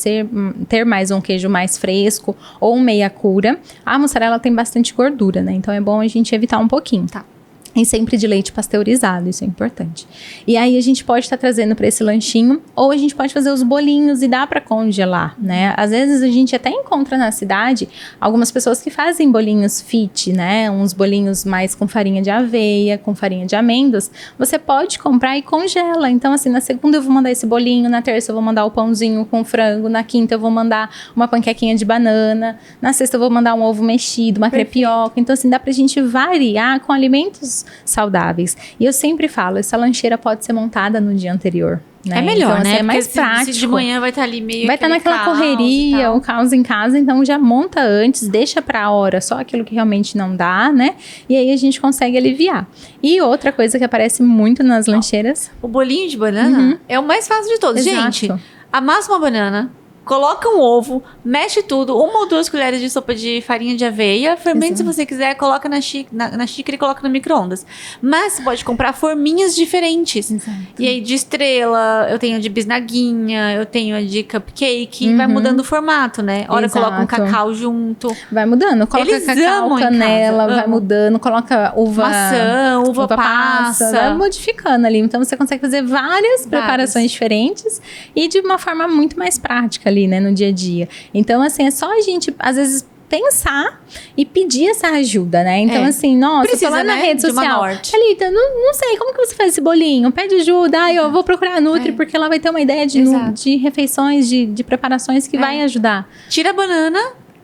ter mais um queijo mais fresco ou um meia cura. A mussarela tem bastante gordura, né? Então é bom a gente evitar um pouquinho. Tá. E sempre de leite pasteurizado, isso é importante. E aí a gente pode estar trazendo para esse lanchinho, ou a gente pode fazer os bolinhos e dá para congelar, né? Às vezes a gente até encontra na cidade algumas pessoas que fazem bolinhos fit, né? Uns bolinhos mais com farinha de aveia, com farinha de amêndoas. Você pode comprar e congela. Então, assim, na segunda eu vou mandar esse bolinho, na terça eu vou mandar o pãozinho com frango, na quinta eu vou mandar uma panquequinha de banana, na sexta eu vou mandar um ovo mexido, uma crepioca. Então, assim, dá pra gente variar com alimentos saudáveis. E eu sempre falo, essa lancheira pode ser montada no dia anterior. Né? É melhor, então, assim, né? é mais Porque prático. se de manhã vai estar ali meio Vai estar aquele naquela caos e correria, tal. o caos em casa, então já monta antes, deixa pra hora só aquilo que realmente não dá, né? E aí a gente consegue aliviar. E outra coisa que aparece muito nas lancheiras. O bolinho de banana é o mais fácil de todos. Exato. Gente, amassa uma banana, coloca um ovo, mexe tudo, 1 ou 2 colheres de sopa de farinha de aveia, fermente se você quiser, coloca na xícara e coloca no micro-ondas. Mas você pode comprar forminhas diferentes. Exato. E aí, de estrela, eu tenho de bisnaguinha, eu tenho a de cupcake, vai mudando o formato, né? Hora coloca um Exato. cacau junto, Vai mudando, coloca Eles cacau, amam em canela, casa, vai amam. mudando, coloca uva, maçã, uva passa. vai modificando ali. Então você consegue fazer várias preparações diferentes e de uma forma muito mais prática ali, né, no dia a dia. Então, assim, é só a gente, às vezes, pensar e pedir essa ajuda, né? Então, É. assim, nossa, Precisa, eu tô lá na né, rede de uma social. norte. Thalita, não sei, como que você faz esse bolinho? Pede ajuda, eu vou procurar a Nutri, É. porque ela vai ter uma ideia de, Exato. de refeições, de preparações que vai ajudar. Tira a banana,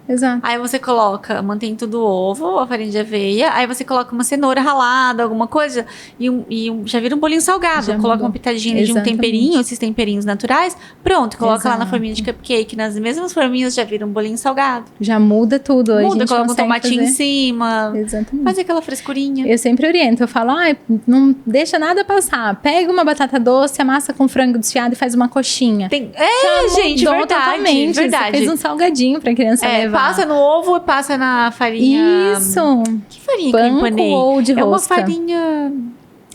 Exato. aí você coloca, mantém tudo ovo, a farinha de aveia, aí você coloca uma cenoura ralada, alguma coisa, já vira um bolinho salgado. Já Coloca mudou. uma pitadinha de um Exatamente. temperinho, esses temperinhos naturais, pronto, coloca lá na Exato. forminha de cupcake, nas mesmas forminhas já vira um bolinho salgado. Já muda tudo. a Muda, gente coloca um consegue tomatinho em fazer. cima, Exatamente. faz aquela frescurinha. Eu sempre oriento, eu falo, não deixa nada passar. Pega uma batata doce, amassa com frango desfiado e faz uma coxinha. Gente, Mudou verdade, totalmente. verdade. Você fez um salgadinho pra criança levar. Passa no ovo e passa na farinha. Isso! Que farinha que eu Panko empanei? ou de É uma rosca? farinha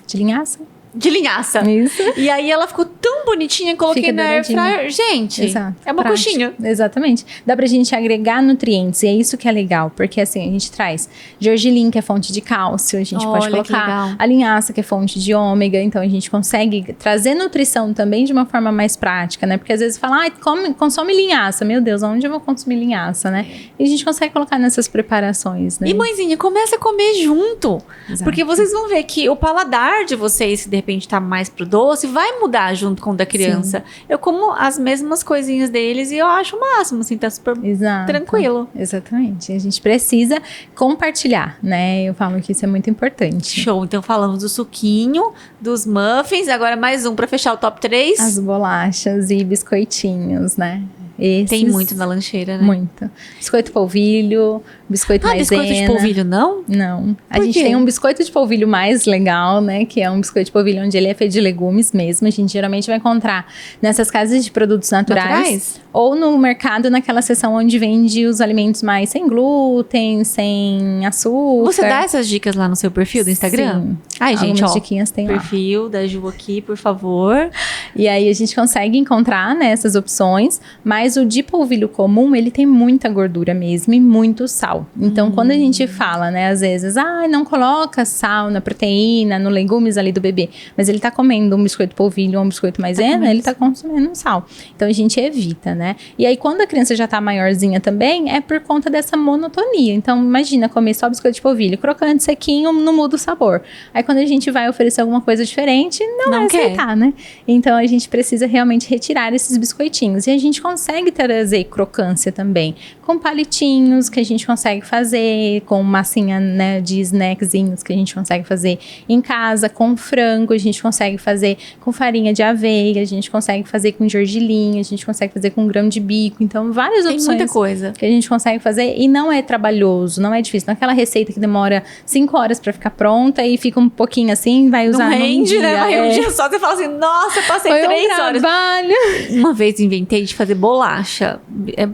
De linhaça? de linhaça. Isso. E aí ela ficou tão bonitinha, coloquei Fica na douradinha. airfryer. Gente, Exato, é uma prático. coxinha. Exatamente. Dá pra gente agregar nutrientes, e é isso que é legal, porque assim, a gente traz gergelim, que é fonte de cálcio, a gente pode Olha, que legal. colocar a linhaça, que é fonte de ômega, então a gente consegue trazer nutrição também de uma forma mais prática, né? Porque às vezes fala, consome linhaça, meu Deus, onde eu vou consumir linhaça, né? E a gente consegue colocar nessas preparações, né? E mãezinha, começa a comer junto. Exato. Porque vocês vão ver que o paladar de vocês, se de repente tá mais pro doce, vai mudar junto com o da criança. Eu como as mesmas coisinhas deles e eu acho o máximo, assim, tá super Exato. tranquilo. Exatamente. A gente precisa compartilhar, né? Eu falo que isso é muito importante. Show. Então falamos do suquinho, dos muffins, agora mais um pra fechar o top 3. As bolachas e biscoitinhos, né? Esses, Tem muito na lancheira, né? Muito. Biscoito polvilho, biscoito maisena. Biscoito de polvilho não? Não. A Por gente quê? tem um biscoito de polvilho mais legal, né? Que é um biscoito de polvilho onde ele é feito de legumes mesmo. A gente geralmente vai encontrar nessas casas de produtos naturais? Ou no mercado, naquela seção onde vende os alimentos mais sem glúten, sem açúcar. Você dá essas dicas lá no seu perfil do Instagram? Sim. Ai, gente, Algumas ó. diquinhas tem lá. Perfil da Ju aqui, por favor. E aí a gente consegue encontrar, né, essas opções, mas o de polvilho comum, ele tem muita gordura mesmo e muito sal. Então, quando a gente fala, né, às vezes, não coloca sal na proteína, no legumes ali do bebê, mas ele tá comendo um biscoito polvilho ou um biscoito maisena, ele tá consumindo sal. Então, a gente evita, né? E aí, quando a criança já tá maiorzinha também, é por conta dessa monotonia. Então, imagina comer só biscoito de polvilho, crocante, sequinho, não muda o sabor. Aí, quando a gente vai oferecer alguma coisa diferente, não vai quer. aceitar, né? Então, a gente precisa realmente retirar esses biscoitinhos. E a gente consegue trazer crocância também, com palitinhos que a gente consegue fazer, com massinha, né, de snackzinhos que a gente consegue fazer em casa, com frango, a gente consegue fazer com farinha de aveia, a gente consegue fazer com gergelim, a gente consegue fazer com grão de bico. Então, várias Tem opções muita coisa. que a gente consegue fazer e não é trabalhoso, não é difícil. Não é aquela receita que demora 5 horas pra ficar pronta e fica um pouquinho assim, vai usar Não rende, num dia. né? Vai um dia só, você fala assim, nossa, passei Foi 3 um horas. trabalho. Uma vez inventei de fazer bolacha.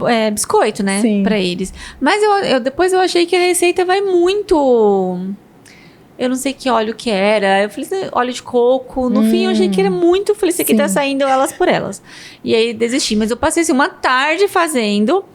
É biscoito, né? Sim. Pra eles. Mas depois eu achei que a receita vai muito... Eu não sei que óleo que era. Eu falei assim, óleo de coco. No fim, eu achei que era muito. Eu falei, isso aqui tá Sim. saindo elas por elas. E aí, desisti. Mas eu passei assim, uma tarde fazendo.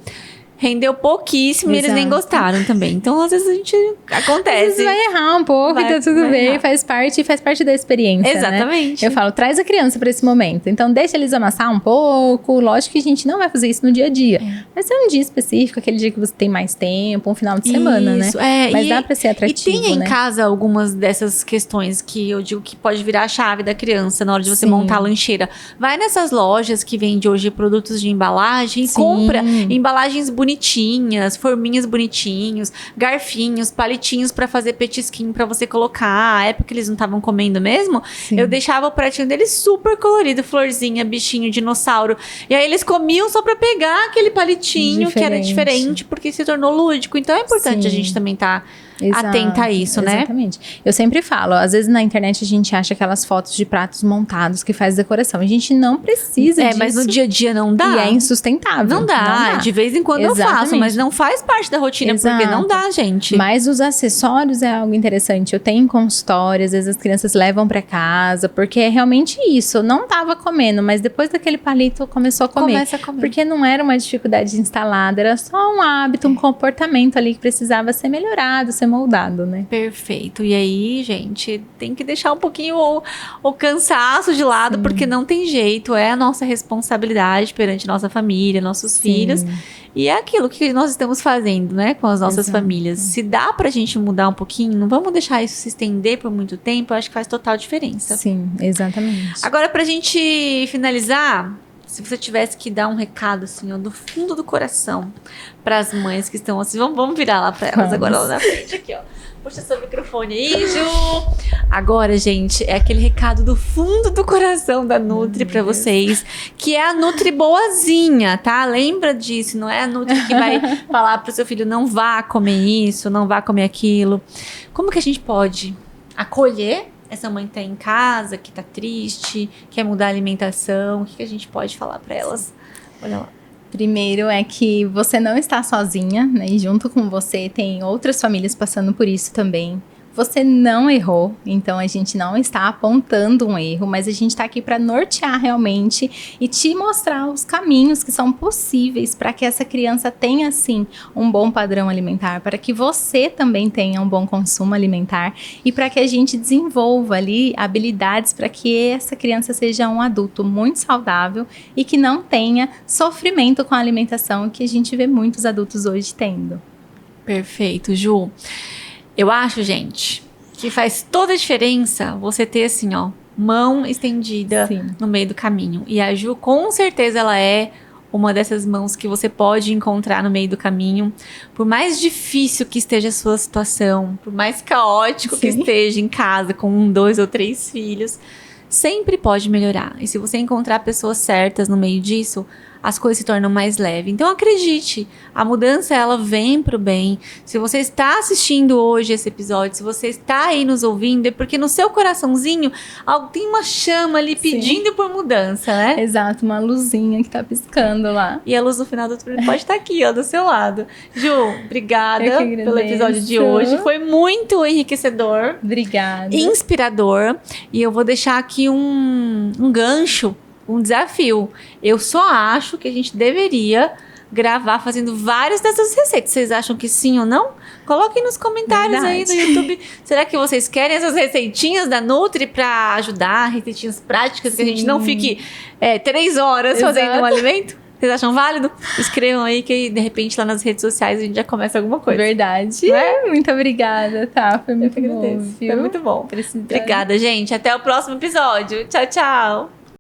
Rendeu pouquíssimo e eles nem Exato. gostaram também. Então, às vezes, a gente... Às Acontece. vezes vai errar um pouco Vai- e tá tudo vai bem, errar. faz parte da experiência, né? Exatamente. Eu falo, traz a criança pra esse momento. Então, deixa eles amassar um pouco. Lógico que a gente não vai fazer isso no dia a dia. Mas é um dia específico, aquele dia que você tem mais tempo, um final de semana, né? Isso, é, Mas e- dá pra ser atrativo, E tem em né? casa algumas dessas questões que eu digo que pode virar a chave da criança na hora de você Sim. montar a lancheira. Vai nessas lojas que vende hoje produtos de embalagem e Sim. compra embalagens bonitinhas, forminhas bonitinhos, garfinhos, palitinhos pra fazer petisquinho pra você colocar. A época que eles não estavam comendo mesmo, Sim. eu deixava o pratinho deles super colorido, florzinha, bichinho, dinossauro. E aí eles comiam só pra pegar aquele palitinho que era diferente, porque se tornou lúdico. Então é importante a Sim. gente também estar Exato, atenta a isso, né? Exatamente. Eu sempre falo, às vezes na internet a gente acha aquelas fotos de pratos montados que faz decoração. A gente não precisa disso. Mas no dia a dia não dá. E é insustentável. Não dá. De vez em quando eu faço, Exatamente. mas não faz parte da rotina, porque Exato. não dá, gente. Mas os acessórios é algo interessante. Eu tenho em consultório, às vezes as crianças levam pra casa, porque é realmente isso. Eu não tava comendo, mas depois daquele palito começou a comer. Começa a comer. Porque não era uma dificuldade instalada, era só um hábito, um comportamento ali que precisava ser melhorado, ser moldado, né? Perfeito. E aí, gente, tem que deixar um pouquinho o cansaço de lado, porque não tem jeito. É a nossa responsabilidade perante nossa família, nossos filhos. E é aquilo que nós estamos fazendo, né, com as nossas Exato. famílias. Se dá pra gente mudar um pouquinho, não vamos deixar isso se estender por muito tempo, eu acho que faz total diferença. Sim, exatamente. Agora, pra gente finalizar, se você tivesse que dar um recado, assim, ó, do fundo do coração pras mães que estão assim, vamos virar lá pra elas Vamos. agora, lá na frente, aqui, ó. Puxa seu microfone aí, Ju. Agora, gente, é aquele recado do fundo do coração da Nutri pra vocês, que é a Nutri boazinha, tá? Lembra disso, não é a Nutri que vai falar pro seu filho, não vá comer isso, não vá comer aquilo. Como que a gente pode acolher essa mãe que tá em casa, que tá triste, quer mudar a alimentação? O que a gente pode falar pra elas? Olha lá. Primeiro é que você não está sozinha, né? E junto com você tem outras famílias passando por isso também. você não errou, então a gente não está apontando um erro, mas a gente está aqui para nortear realmente e te mostrar os caminhos que são possíveis para que essa criança tenha, sim, um bom padrão alimentar, para que você também tenha um bom consumo alimentar e para que a gente desenvolva ali habilidades para que essa criança seja um adulto muito saudável e que não tenha sofrimento com a alimentação que a gente vê muitos adultos hoje tendo. Perfeito, Ju. Eu acho, gente, que faz toda a diferença você ter assim, ó, mão estendida Sim. no meio do caminho. E a Ju, com certeza, ela é uma dessas mãos que você pode encontrar no meio do caminho. Por mais difícil que esteja a sua situação, por mais caótico que esteja em casa com 1, 2 ou 3 filhos, sempre pode melhorar. E se você encontrar pessoas certas no meio disso, as coisas se tornam mais leves. Então acredite, a mudança ela vem pro bem. Se você está assistindo hoje esse episódio, se você está aí nos ouvindo, é porque no seu coraçãozinho tem uma chama ali pedindo por mudança, né? Exato, uma luzinha que tá piscando lá. E a luz no final do túnel pode estar aqui, ó, do seu lado. Ju, obrigada pelo episódio de hoje. Foi muito enriquecedor. Obrigada. Inspirador. E eu vou deixar aqui um gancho, um desafio. Eu só acho que a gente deveria gravar fazendo várias dessas receitas. Vocês acham que sim ou não? Coloquem nos comentários aí no YouTube. Será que vocês querem essas receitinhas da Nutri pra ajudar? Receitinhas práticas, que a gente não fique 3 horas fazendo um alimento? Vocês acham válido? Escrevam aí que de repente lá nas redes sociais a gente já começa alguma coisa. Verdade. Muito obrigada, tá? Foi muito bom. Foi muito bom. Obrigada, gente. Até o próximo episódio. Tchau, tchau.